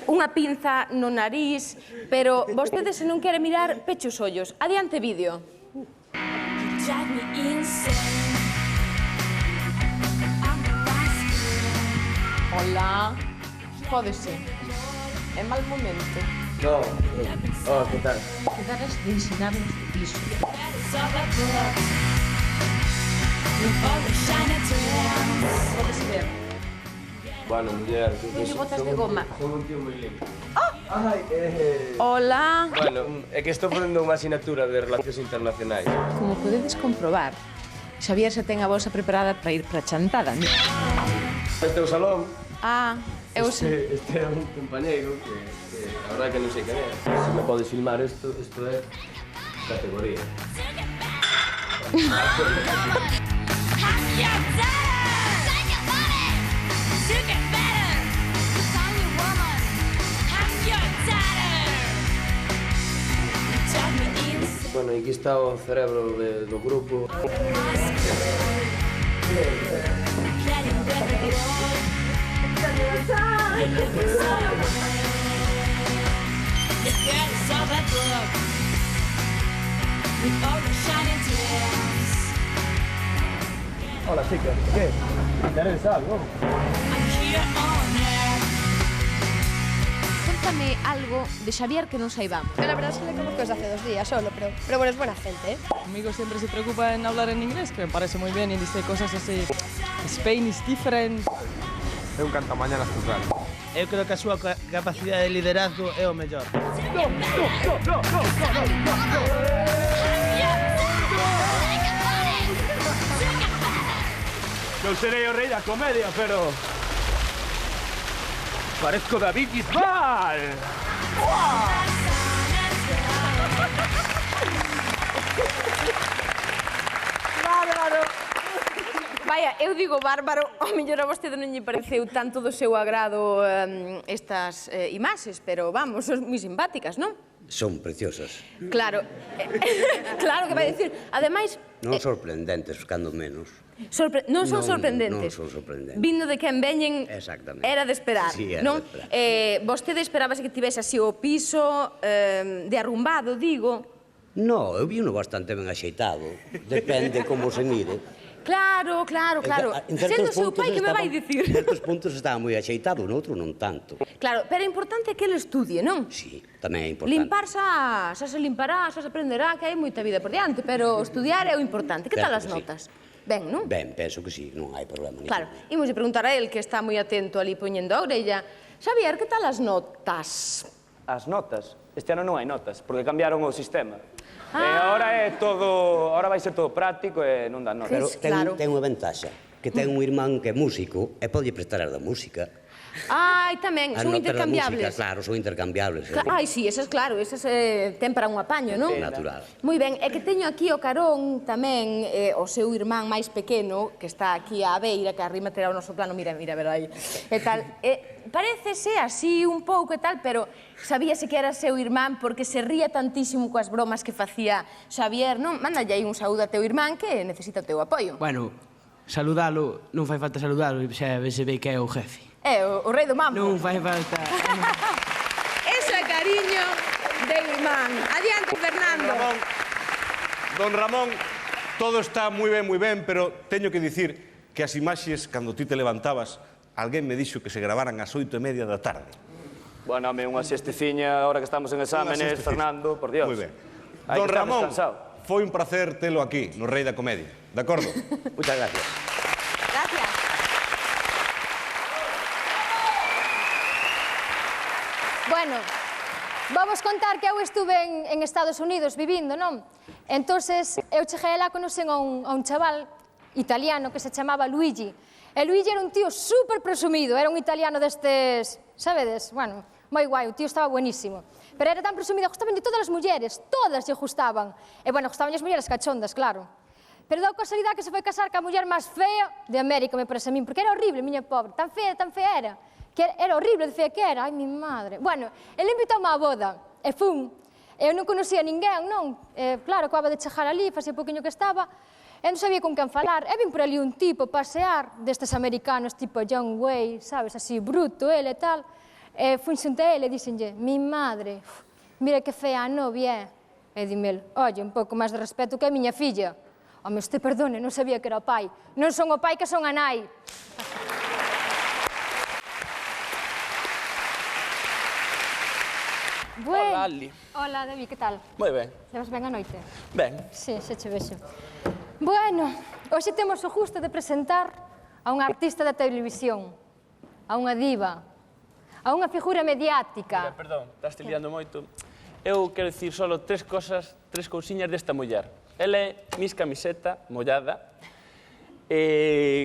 unha pinza no nariz, pero vostede, se non quere mirar, peche os ollos. Adiante, vídeo. Hola. Pódese. É mal momento. No. Oh, que tal? Quedaras de ensinarnos o piso. Podes ver. Bueno, muller... Poñe botas de goma. Son un tío moi lindo. Ai, Hola. Bueno, é que estou facendo unha asignatura de Relacións Internacionais. Como podedes comprobar, Xavier xa ten a bolsa preparada para ir para a chantada. Este é o salón. Eu sei. Este é un compañeiro que a verdade que non sei quen é. Se me podes filmar isto é categoría. Bueno, aquí está o cerebro do grupo. Hola, chicas. ¿Qué? ¿Interés algo? Cuéntame algo de Xavier que non saibamos. La verdad es que le conozco desde hace 2 días solo, pero bueno, es buena gente, ¿eh? Conmigo siempre se preocupa en hablar en inglés, que me parece muy bien, y dice cosas así. Spain is different. É un cantamañanas total. Eu creo que a súa capacidade de liderazgo é o mellor. Non serei o rei da comedia, pero... parezco David Bisbal! Bárbaro. Vaya, eu digo bárbaro, ao mellor a vostede non lle pareceu tanto do seu agrado estas imaxes, pero vamos, son moi simpáticas, non? Son preciosas. Claro, claro que vai dicir. Ademais... Non sorprendentes, cando menos. Non son sorprendentes. Non son sorprendentes. Vindo de quen veñen, era de esperar. Sí, era non? de esperar. Vostede esperábase que tivese así o piso de arrumbado, digo. No, eu vi uno bastante ben axeitado. Depende como se mire. Claro. Sendo seu pai, que me vai dicir? En certos puntos estaba moi axeitado, noutro non tanto. Claro, pero é importante que ele estudie, non? Sí, tamén é importante. Limpar xa se limpará, xa se aprenderá, que hai moita vida por diante, pero estudiar é o importante. Que tal as notas? Ben, non? Ben, penso que sí, non hai problema. Claro, imos preguntar a él, que está moi atento ali poñendo a orella. Xavier, que tal as notas? As notas? Este ano non hai notas, porque cambiaron o sistema. Ahora é todo, ahora vai ser todo práctico e non dan notas. Pero ten unha ventaxa, que ten un irmán que é músico e pode prestar as da música. Ai, tamén, son intercambiables. Claro, son intercambiables. Ai, sí, esas claro, esas ten para un apaño, non? Natural. Moi ben, é que teño aquí o carón tamén o seu irmán máis pequeno, que está aquí á beira, que arrima terá o noso plano, mira, ver aí. E tal, parécese así un pouco e tal, pero sabíase que era seu irmán porque se ría tantísimo coas bromas que facía Xavier, non? Mándalle aí un saúdo a teu irmán que necesita o teu apoio. Bueno, saludalo, non fai falta saludalo, xa se ve que é o jefe. É o rei do mambo. Non fai falta. Eso é cariño de irmán. Adiante, Fernando. Don Ramón, todo está moi ben, pero teño que dicir que as imaxes, cando ti te levantabas, alguén me dixo que se gravaran ás 8:30 da tarde. Bueno, home, unha siesteciña, ahora que estamos en exámenes, Fernando, por Dios. Moi ben. Don Ramón, foi un placer telo aquí, no Rei da Comedia. De acordo? Muchas gracias. Gracias. Bueno, vamos contar que eu estuve en Estados Unidos vivindo, non? Entonces, eu cheguei lá, conocen a un chaval italiano que se chamaba Luigi. E Luigi era un tío super presumido, era un italiano destes, sabedes? Bueno, moi guai, o tío estaba buenísimo. Pero era tan presumido, gustaban de todas as mulleres, todas lle gustaban. E, bueno, gustaban as mulleres cachondas, claro. Pero deu casualidade que se foi casar ca muller máis fea de América, me parece a min, porque era horrible, miña pobre, tan fea era. Que era horrible de fea que era, ai, mi madre. Bueno, ele invitoume á boda, e fun. Eu non conocía ninguén, non? Claro, acababa de chegar ali, facía pouquinho que estaba, e non sabía con quen falar. E vin por ali un tipo pasear destes americanos, tipo John Wayne, sabes, así, bruto, ele e tal. E fun xunto a ele e dixenlle, mi madre, mira que fea a novia é. E dime, oye, un pouco máis de respeto que a miña filla. Home, este perdone, non sabía que era o pai. Non son o pai, que son a nai. Hola, Ali. Hola, David, que tal? Moi ben. Levas ben a noite? Ben. Sí, xa che vexo. Bueno, hoxe temos o gusto de presentar a unha artista da televisión, a unha diva, a unha figura mediática. Perdón, estás liando moito. Eu quero dicir solo tres cousiñas desta muller. Ela é Miss Camiseta, mollada,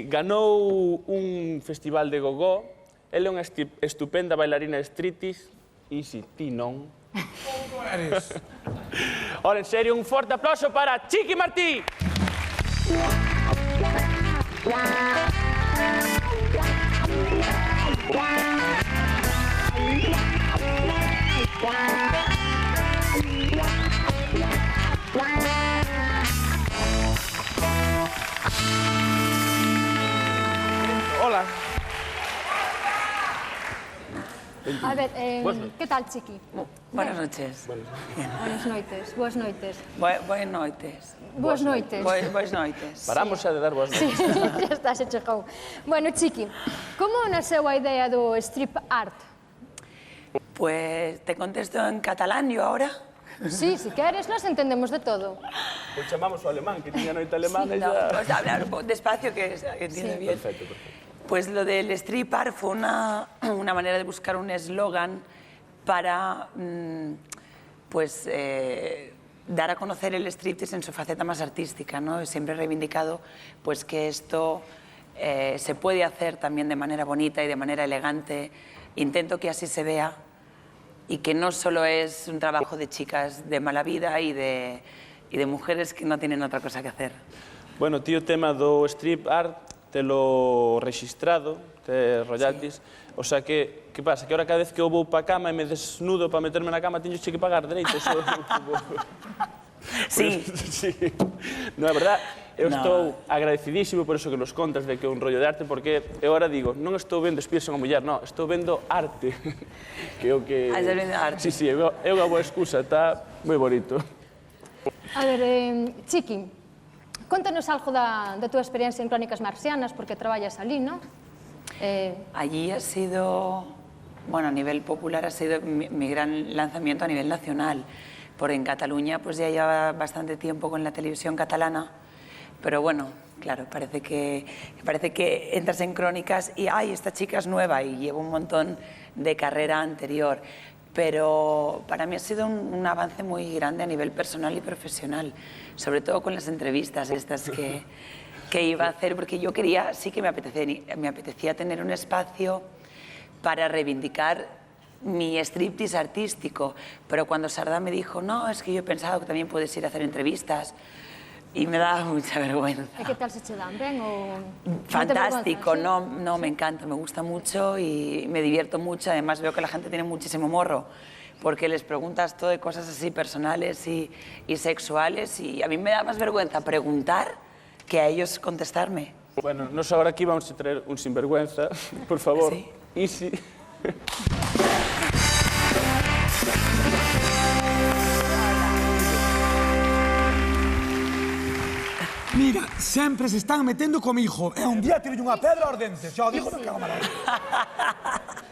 ganou un festival de gogó, ela é unha estupenda bailarina de striptease, e si ti non... Como eres? Ora, en serio, un forte aplauso para Chiqui Martí! Hola. A ver, que tal, Chiqui? Buenas noches. Buenas noites, boas noites. Boas noites. Boas noites. Boas noites. Paramos xa de dar boas noites. Sí, xa está, se chegou. Bueno, Chiqui, como nasceu a idea do strip art? Pues te contesto en catalán yo ahora. Sí, si queres, nos entendemos de todo. Pois chamamos o alemán, que tiña noite alemana e No, xa... pues hablar despacio que entiendo bien. Perfecto. Pues lo del strip art fue una manera de buscar un eslogan para dar a conocer el striptease en su faceta más artística, ¿no? Siempre he reivindicado pues, que esto se puede hacer también de manera bonita y de manera elegante. Intento que así se vea y que no solo es un trabajo de chicas de mala vida y de mujeres que no tienen otra cosa que hacer. Bueno, tío, o tema do strip art telo registrado, te royalties, o sea que pasa? Que ahora cada vez que eu vou pa cama e me desnudo para meterme na cama teño que pagar dereito. Sí. Sí. Non, é verdad, eu estou agradecidísimo por eso que nos contas de que é un rollo de arte, porque eu ahora digo, non estou vendo espírse unha muller, non, estou vendo arte. Que é o que... Estás vendo arte. Sí, é unha boa excusa, está moi bonito. A ver, Chiqui, contanos algo da túa experiencia en Crónicas Marcianas, porque traballas ali, ¿no? Allí ha sido, bueno, a nivel popular ha sido mi gran lanzamiento a nivel nacional, porque en Cataluña pues ya lleva bastante tiempo con la televisión catalana, pero bueno, claro, parece que entras en Crónicas y ¡ay, esta chica es nueva! Y lleva un montón de carrera anterior. Pero para mí ha sido un avance muy grande a nivel personal y profesional, sobre todo con las entrevistas estas que iba a hacer, porque yo quería, sí que me apetecía tener un espacio para reivindicar mi striptease artístico, pero cuando Sardá me dijo, no, es que yo he pensado que también puedes ir a hacer entrevistas, y me daba mucha vergüenza. ¿Y qué tal se te dan? ¿Ben o...? Fantástico, no, me encanta, me gusta mucho y me divierto mucho. Además veo que la gente tiene muchísimo morro, porque les preguntas todo de cosas así personales y sexuales, y a mí me da más vergüenza preguntar que a ellos contestarme. Bueno, nos ahora aquí vamos a traer un sinvergüenza, por favor. Sí. Easy. Mira, sempre se están metendo comigo. E un día tirei unha pedra aos dentes. Xa o digo no cámara.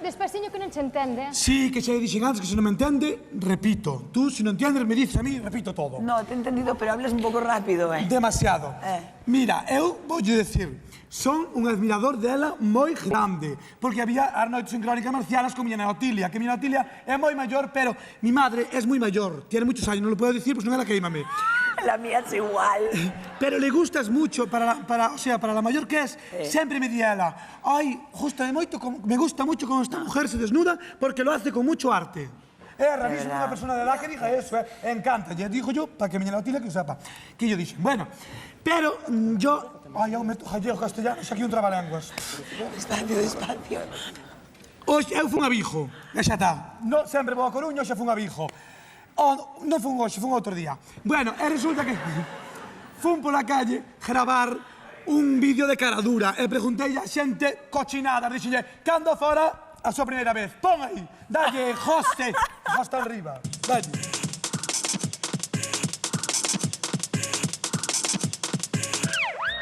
Despacito que non se entende. Sí, que xa dixen antes que se non me entende, repito. Tú, si non entiendes, me dices a mí, repito todo. No, te he entendido, pero hablas un pouco rápido, Demasiado. Mira, eu voulle decir, son un admirador dela moi grande, porque había as noites en Crónicas Marcianas con miña Otilia, que miña Otilia é moi maior, pero mi madre é moi maior, tiene muchos años, non lo puedo decir, pues non ela queimame. La mía es igual. Pero le gustas mucho, para la mayor que es, siempre me di ela, ay, me gusta mucho cuando esta mujer se desnuda porque lo hace con mucho arte. É rarísimo unha persona de edad que diga eso, encanta. Ya digo yo, para que me la Otilia que sepa, que yo dixen, bueno, pero yo, ay, eu meto gallego, castellano, xa aquí un trabalenguas. Despacio. Hoxe eu fun a Vigo, e xa está. No, sempre vou a Coruña, xa fun a Vigo. Non fun hoxe, fun outro día. Bueno, e resulta que fun pola calle gravar un vídeo de cara dura e preguntei a xente cochinadas, dixenlle, cando fora a súa primeira vez? Pon aí, dalle, hoste, hoste arriba, dalle.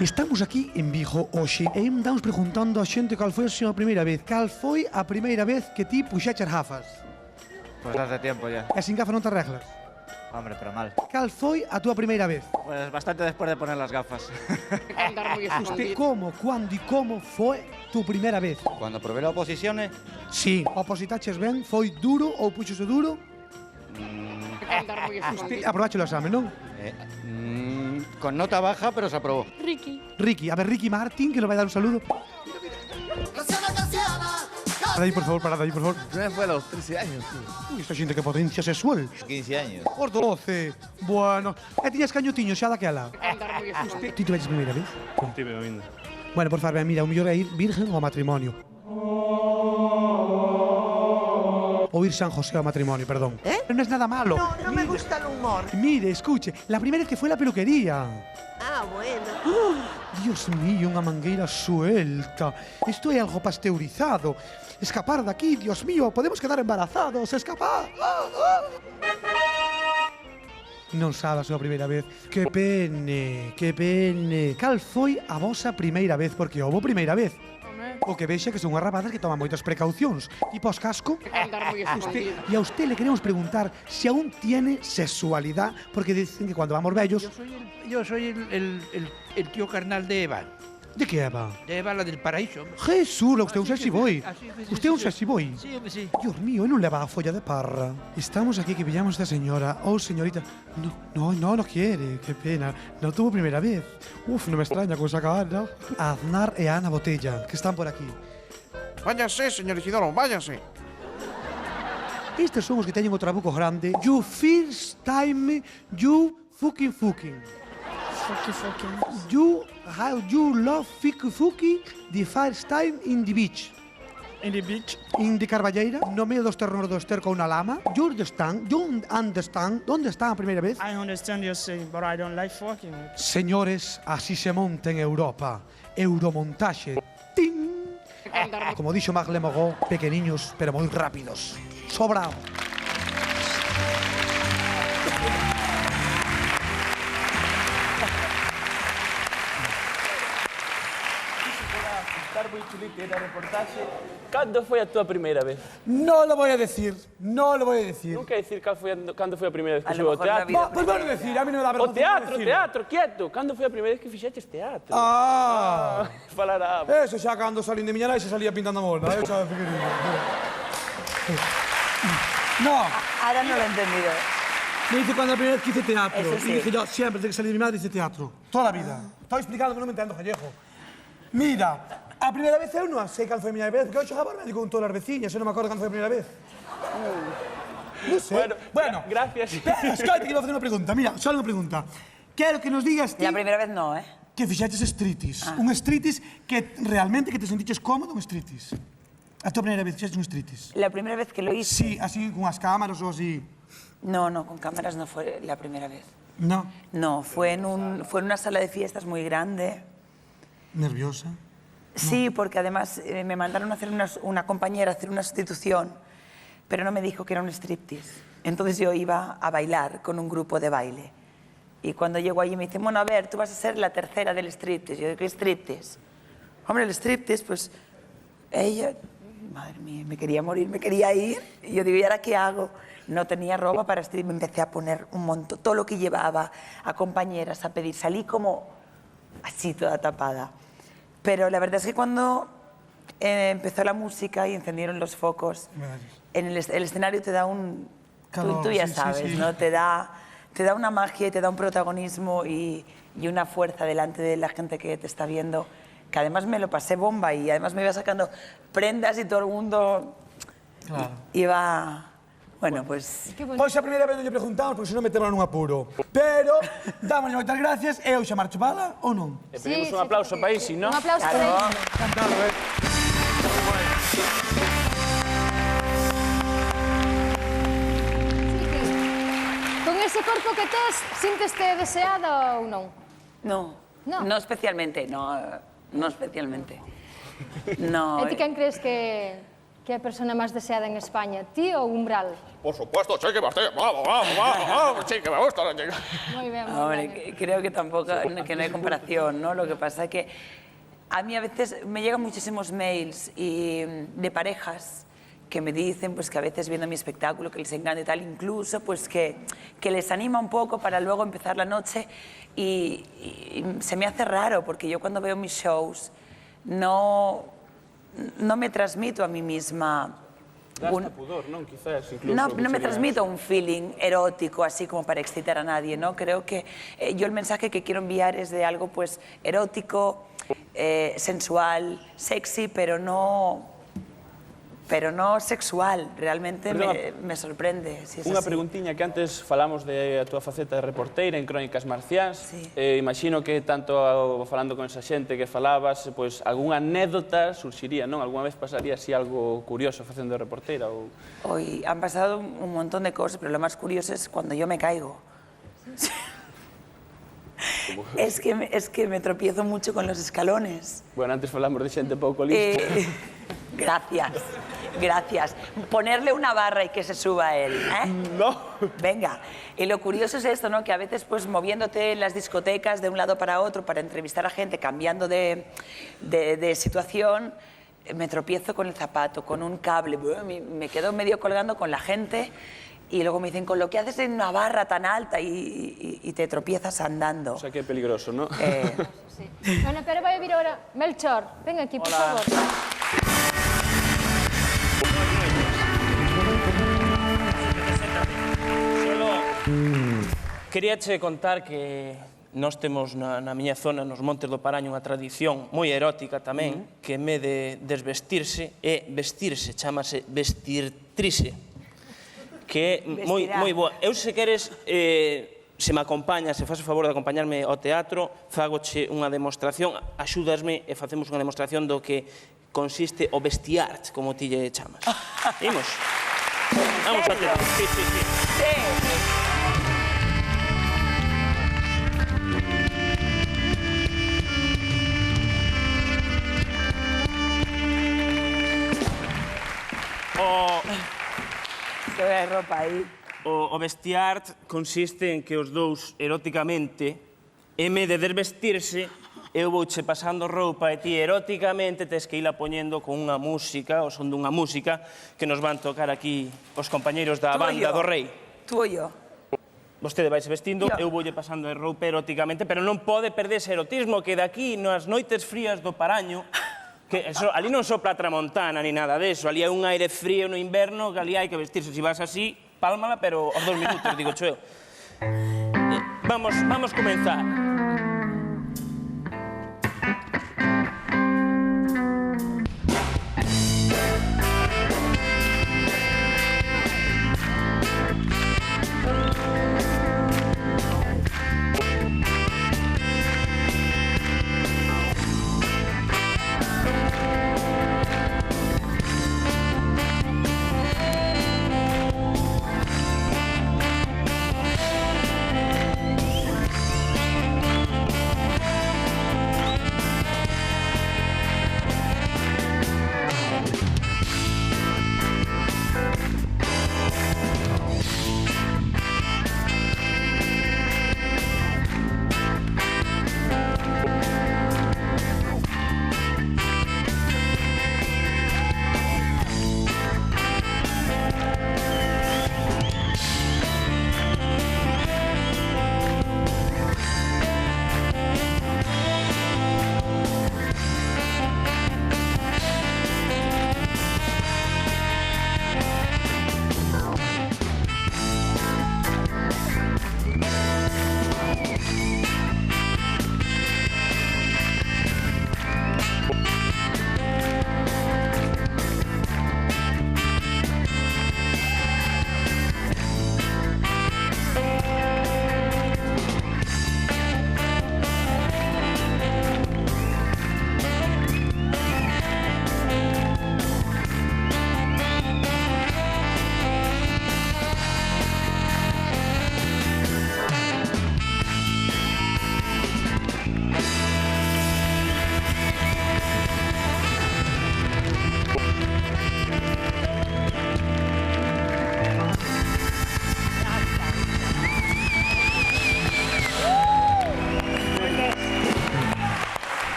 Estamos aquí en Vigo hoxe e andamos preguntando a xente cal foi a súa primeira vez. Cal foi a primeira vez que ti puxaches gafas? Pues hace tiempo ya. E sin gafas non te arreglas? Hombre, pero mal. Cal foi a túa primeira vez? Pues bastante después de poner las gafas. Como, cuándo y cómo fue tu primeira vez? Cuando probé la oposición, Sí. Opositaches ben? Foi duro ou puxose duro? Aprobache o exame, non? con nota baja, pero se aprobó. Ricky, a ver, Ricky Martin, que nos vai dar un saludo. Para aí, por favor, parad aí, por favor. Fue a los 13 años. Uy, esta xente que potencia sexual. 15 años. Os 12. Bueno. E tiñas cañotiño xa daquela? Ti te vedes primeira vez? Tive ainda. Bueno, por favor, mira, o mellor é ir virgen ao matrimonio. Ou ir San José ao matrimonio, perdón. Non é nada malo. No me gusta el humor. Mire, escuche, la primera vez que fue a la peluquería. Ah, bueno. Dios mío, unha mangueira suelta. Isto é algo pasteurizado. Escapar de aquí, Dios mío, podemos quedar embarazados. Escapar. Non sabe a súa primeira vez. Que pene, que pene. Cal foi a vosa primeira vez? Porque houve primeira vez. O que vexe que son unhas rapadas que toman moitas precaucións. Tipo os casco. E a usted le queremos preguntar si aún tiene sexualidad, porque dicen que cuando vamos bellos... Yo soy el tío carnal de Eva. ¿De qué Eva? De Eva, la del paraíso. Jesús, usted é un sexy boy. Usted é un sexy boy. Sí, hombre, sí. Dios mío, non leva a folla de parra. Estamos aquí que pillamos a esta señora. Oh, señorita. No quiere. Qué pena. No tuvo primera vez. Uf, no me extraña con esa cara. Aznar e Ana Botella, que están por aquí. Váyase, señor Isidoro, váyase. Estes son os que teñen o trabuco grande. You first time, you fucking. How you love fuki the first time in the beach. In the beach? In the Carballeira, no medio dos terrenos do Ester con unha lama. You understand? ¿Dónde está a primeira vez? I understand you say, but I don't like fucking. Señores, así se monta en Europa. Euromontaxe. ¡Ting! Como dixo Marc Lemogó, pequeniños, pero moi rápidos. Sobrao. Moi chulito da reportaxe. Cando foi a túa primeira vez? No lo voy a decir. Non quer dicir cando foi a primeira vez que subiu ao teatro? Pues bueno decir, a mí non me dá vergonza. O teatro, quieto. Cando foi a primeira vez que fixeches teatro? Falará. Eso xa cando salín de miña nai xa salía pintando a molda, xa de pequeniño. No. Ahora no lo he entendido. Me dice cuando la primera vez que hice teatro. Eso sí. Y dije yo, siempre desde que salí de mi madre hice teatro. Toda la vida. Estoy explicando que no me entendo, Callejo. Mira, a primeira vez eu non sei cal foi a miña vez, porque eu xogaba ao médico con todas as veciñas, eu non me acordo cal foi a primeira vez. Non sei. Bueno, gracias. Escoite que vou facer unha pregunta. Mira, só unha pregunta. Quero que nos digas ti... La primera vez no, ¿eh? Que fixaches streetis. Un streetis que realmente que te sentiches cómodo, un streetis. A tua primeira vez fixaches un streetis. La primera vez que lo hice... Sí, así, con as cámaras ou así. No, con cámaras no fue la primera vez. No. No, fue en una sala de fiestas muy grande. ¿Nerviosa? Sí, porque además me mandaron a hacer una compañera a hacer una sustitución, pero no me dijo que era un striptease. Entonces yo iba a bailar con un grupo de baile. Y cuando llego allí me dicen, bueno, a ver, tú vas a ser la tercera del striptease. Yo digo, ¿qué striptease? Hombre, el striptease, pues ella, madre mía, me quería morir, me quería ir. Y yo digo, ¿y ahora qué hago? No tenía ropa para strip, me empecé a poner un montón, todo lo que llevaba, a compañeras, a pedir. Salí como así, toda tapada. Pero la verdad es que cuando empezó la música y encendieron los focos, en el escenario te da un... Calor, tú ya sí, sabes, sí, sí. ¿no? Te da una magia y te da un protagonismo y una fuerza delante de la gente que te está viendo, que además me lo pasé bomba y además me iba sacando prendas y todo el mundo iba... Bueno, pues... Pois a primeira vez non lle preguntamos, porque senón metemos nun apuro. Pero, dámoslle moitas gracias, e eu xa marcho para ou non? E pedimos un aplauso para Isi, non? Un aplauso para Isi. Encantado, Con ese corpo que tes, sinteste deseada ou non? No, no especialmente, no especialmente. No. E ti quen crees que é a persona máis deseada en España? Ti ou Umbral? Por supuesto, sí que me gusta, vamos, sí que me gusta. Moi ben, Hombre, creo que tampoco, que no hay comparación, ¿no? Lo que pasa es que a mí a veces me llegan muchísimos mails de parejas que me dicen pues que a veces viendo mi espectáculo que les encanta y tal, incluso pues que les anima un poco para luego empezar la noche y se me hace raro porque yo cuando veo mis shows no me transmito a mí misma pudor, ¿no? Quizás, incluso, no me transmito un feeling erótico así como para excitar a nadie, ¿no? Creo que yo el mensaje que quiero enviar es de algo pues erótico, sensual, sexy, pero no sexual. Realmente me sorprende. Si es unha así. preguntiña que antes falamos de a túa faceta de reporteira en Crónicas Marciáns. Imagino que tanto falando con esa xente que falabas, pois algunha anécdota surxiría, non? Alguna vez pasaría así algo curioso facendo de reporteira? Hoy han pasado un montón de cosas, pero lo más curioso es cuando yo me caigo. Es que me tropiezo mucho con los escalones. Bueno, antes falamos de xente pouco lista. Gracias. Ponerle una barra y que se suba él, ¿eh? No. Venga. Y lo curioso es esto, ¿no? Que a veces, pues, moviéndote en las discotecas de un lado para otro para entrevistar a gente, cambiando de situación, me tropiezo con el zapato, con un cable, me quedo medio colgando con la gente y luego me dicen, con lo que haces en una barra tan alta y te tropiezas andando. O sea, que é peligroso, ¿no? Sí. Bueno, pero vai a vir ahora Melchor. Ven aquí, por favor. Queríache contar que nós temos na miña zona, nos Montes do Paraño, unha tradición moi erótica tamén, que en vez de desvestirse, é vestirse, chamase vestirtrice, que é moi boa. Eu, se queres, se me acompañas, se faz o favor de acompañarme ao teatro, fagoche unha demostración, axúdasme e facemos unha demostración do que consiste o vestiart, como ti lle chamas. Imos. Vamos ao teatro. Sí. Se ve ropa aí. O vestiart consiste en que os dous eróticamente, en vez de desvestirse, eu vouche pasando roupa e ti eróticamente tes que ila poñendo con unha música, o son dunha música que nos van tocar aquí os compañeiros da Banda do Rei. Tú e yo. Vostede vaise vestindo, eu voulle pasando a roupa eróticamente, pero non pode perder ese erotismo que daqui nas noites frías do Paraño, que ali non sopla a tramontana ni nada deso, ali hai un aire frío no inverno que ali hai que vestirse. Se vas así, pálmala, pero aos 2 minutos, digo yo. Vamos comenzar.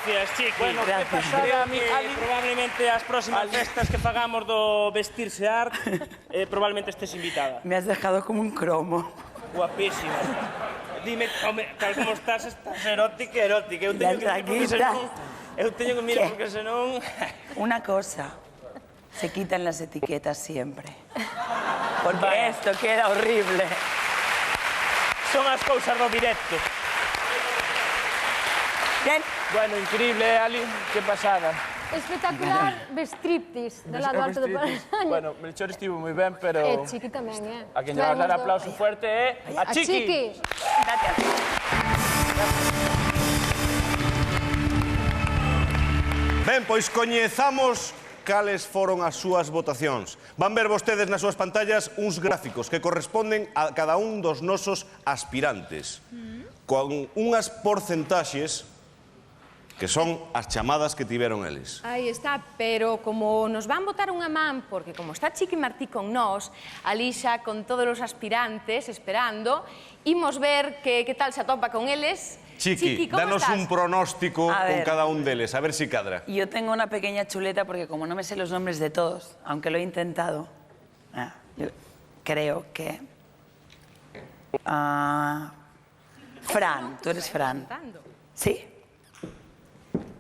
Gracias, Chiqui. Bueno, que pasada, Creo mi que Ali. probablemente as próximas festas que fagamos do Vestirse Art, probablemente estés invitada. Me has dejado como un cromo. Guapísima. Dime, home, tal como estás erótica, erótica. Eu teño que mirar porque senón... Eu teño que mirar porque senón... Una cosa, se quitan las etiquetas siempre. Porque esto queda horrible. Son as cousas do directo. Bien. Bueno, increíble, Ali. Que pasada. Espectacular Bestriptis, do lado alto do Paraño. Bueno, Melchor estivo moi ben, pero... Chiqui tamén, A quen lle vas a dar aplauso fuerte é a Chiqui. Gracias. Ben, pois coñezamos cales foron as súas votacións. Van ver vostedes nas súas pantallas uns gráficos que corresponden a cada un dos nosos aspirantes, con unhas porcentaxes que son as chamadas que tiveron eles. Aí está, pero como nos van botar unha man, porque como está Chiqui Martí con nós, Alixa con todos os aspirantes esperando, imos ver que tal se atopa con eles. Chiqui, ¿cómo danos estás? un pronóstico A con ver. cada un deles, a ver si cadra. Yo tengo una pequeña chuleta porque como no me sé los nombres de todos, aunque lo he intentado, yo creo que... Fran, tú eres Fran. ¿Sí?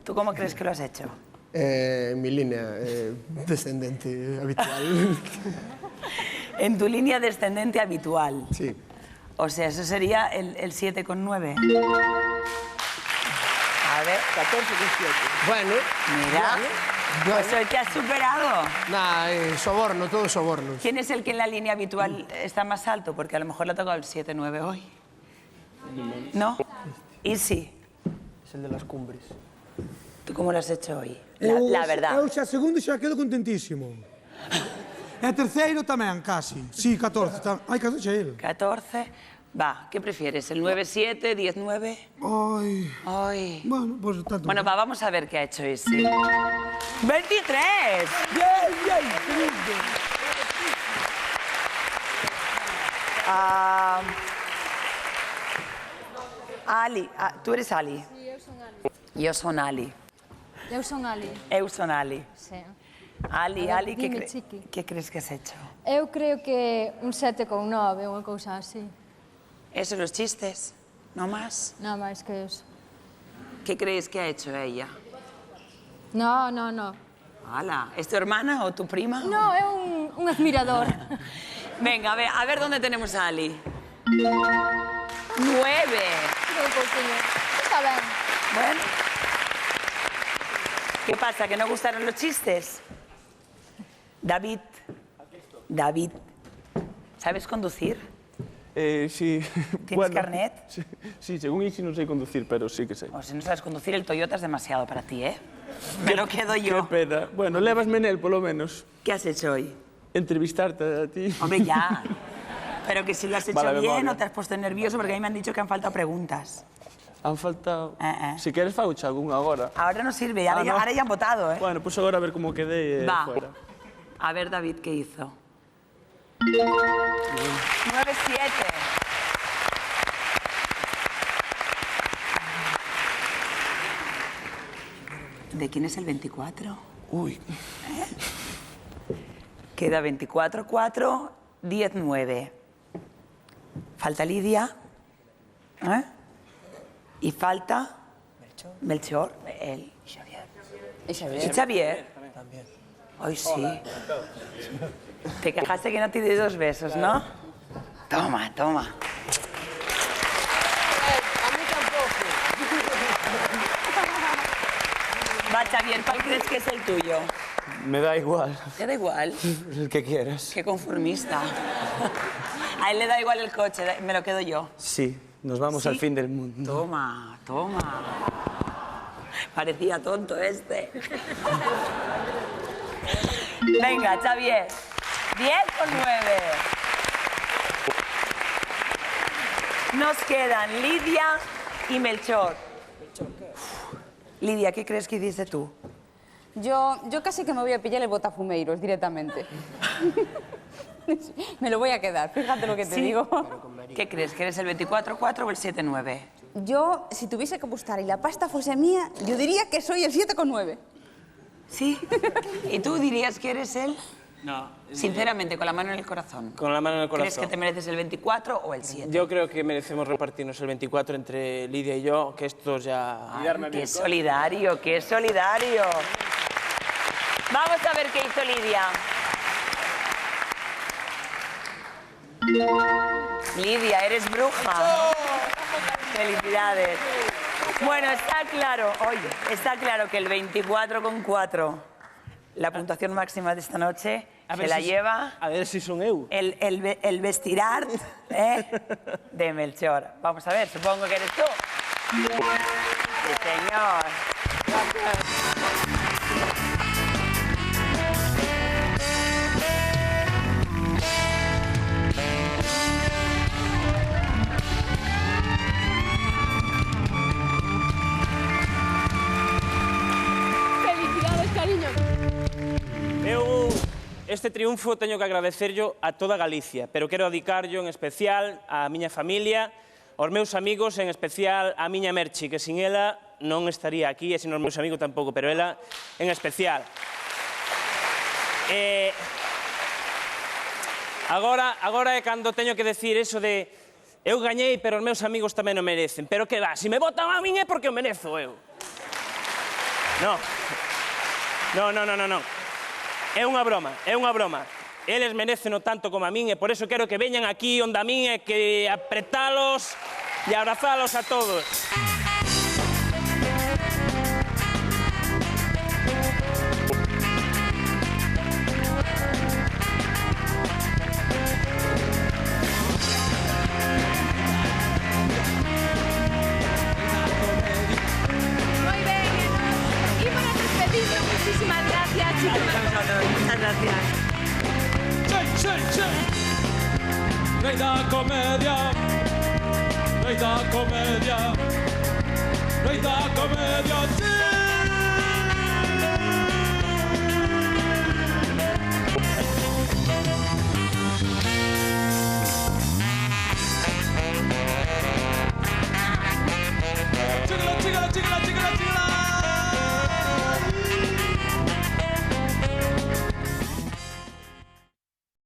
¿Tú cómo crees que lo has hecho? Mi línea descendente habitual. En tu línea descendente habitual. Sí. O sea, eso sería el 7,9. A ver. 14,7. Bueno. Mira. Bueno. Pues hoy te has superado. Nah, soborno, todo sobornos. ¿Quién es el que en la línea habitual está más alto? Porque a lo mejor le ha tocado el 7,9 hoy. ¿No? ¿Y sí? Es el de las cumbres. ¿Tú cómo lo has hecho hoy? La verdad. Eu xa segundo xa quedo contentísimo. E terceiro tamén, casi. Sí, 14. Ai, casi xa ele. 14. Va, ¿qué prefieres? ¿El 9,7, 10,9? Ay. Ay. Bueno, pues tanto. Bueno, vamos a ver qué ha hecho ese. ¡23! Bien, bien. Ali, tú eres Ali. Sí, eu son Ali. Yo son Ali. Eu son Ali. Eu son Ali. Sí. Ali, A ver, Ali, dime, Chiqui. ¿qué crees que has hecho? Eu creo que un 7,9, unha cousa así. ¿Eso los chistes? ¿No más? Nada máis que eso. ¿Qué crees que ha hecho ella? No, no, no. Hala, ¿es tu hermana o tu prima? No, é un admirador. Venga, a ver dónde tenemos a Ali. 9. Un pouquinho. Está ben. Bueno. ¿Qué pasa, que no gustaron los chistes? David, ¿sabes conducir? Sí. ¿Tienes carnet? Sí, según Ixi non sei conducir, pero sí que sei. O si no sabes conducir, el Toyota es demasiado para ti, ¿eh? Me lo quedo yo. Qué pena. Bueno, lévasme nel, polo menos. ¿Qué has hecho hoy? Entrevistarte a ti. Hombre, ya. Pero que si lo has hecho Mala bien memoria. o te has puesto nervioso, porque a mí me han dicho que han faltado preguntas. Han faltado... Si queres faucha algunha agora. Ahora no sirve, ahora, no. ahora ya han votado, ¿eh? Bueno, pues agora a ver como quedei Va. fuera. A ver, David, ¿qué hizo? 9,7. ¿De quién es el 24? Uy. Queda 24, 4, 10, 9. Falta Lidia. ¿Eh? Y falta... Melchor. Él. Y Xavier. También. Hoy sí. Te quejaste que no te di 2 besos, ¿no? Toma, toma. A mí tampoco. Va, Xavier, ¿cuál crees que es el tuyo? Me da igual. ¿Te da igual? El que quieras. Qué conformista. A él le da igual el coche, me lo quedo yo. Sí, nos vamos ¿Sí? al fin del mundo. Toma, toma. Parecía tonto este. Venga, Xavier. 10,9. Nos quedan Lidia y Melchor. Lidia, ¿qué crees que hiciste tú? Yo casi que me voy a pillar el botafumeiros directamente. Me lo voy a quedar, fíjate lo que te Sí. digo. ¿Qué crees? ¿Que eres el 24-4 o el 7-9? Yo, si tuviese que apostar y la pasta fuese mía, yo diría que soy el 7,9. ¿Sí? ¿Y tú dirías que eres él? No. Sinceramente, con la mano en el corazón. Con la mano en el corazón. ¿Crees que te mereces el 24 o el 7? Yo creo que merecemos repartirnos el 24 entre Lidia y yo, que esto ya... ¡Qué solidario, qué solidario! Vamos a ver qué hizo Lidia. Lidia, eres bruja. Felicidades. Bueno, está claro, está claro que el 24,4, la puntuación máxima de esta noche, se la lleva... A ver si son eu. El vestirart de Melchor. Vamos a ver, supongo que eres tú. Sí, señor. Felicidades, cariño. Eu este triunfo teño que agradecerlo a toda Galicia, pero quero dedicarlo en especial á miña familia, aos meus amigos, en especial á miña Merchi, que sin ela non estaría aquí, e sin os meus amigos tampouco, pero ela en especial. Agora é cando teño que decir eso de eu gañei, pero os meus amigos tamén o merecen. Pero que va, se me votan a min é porque o merezo eu. Non. É unha broma, é unha broma. Eles merecen tanto como a min e por eso quero que veñan aquí onde a min e que apretalos e abrazalos a todos. Muy bien, y para despedirnos, muchísimas gracias, chicos. Muchas gracias. Rei da comedia, rei da comedia, rei da comedia, sí.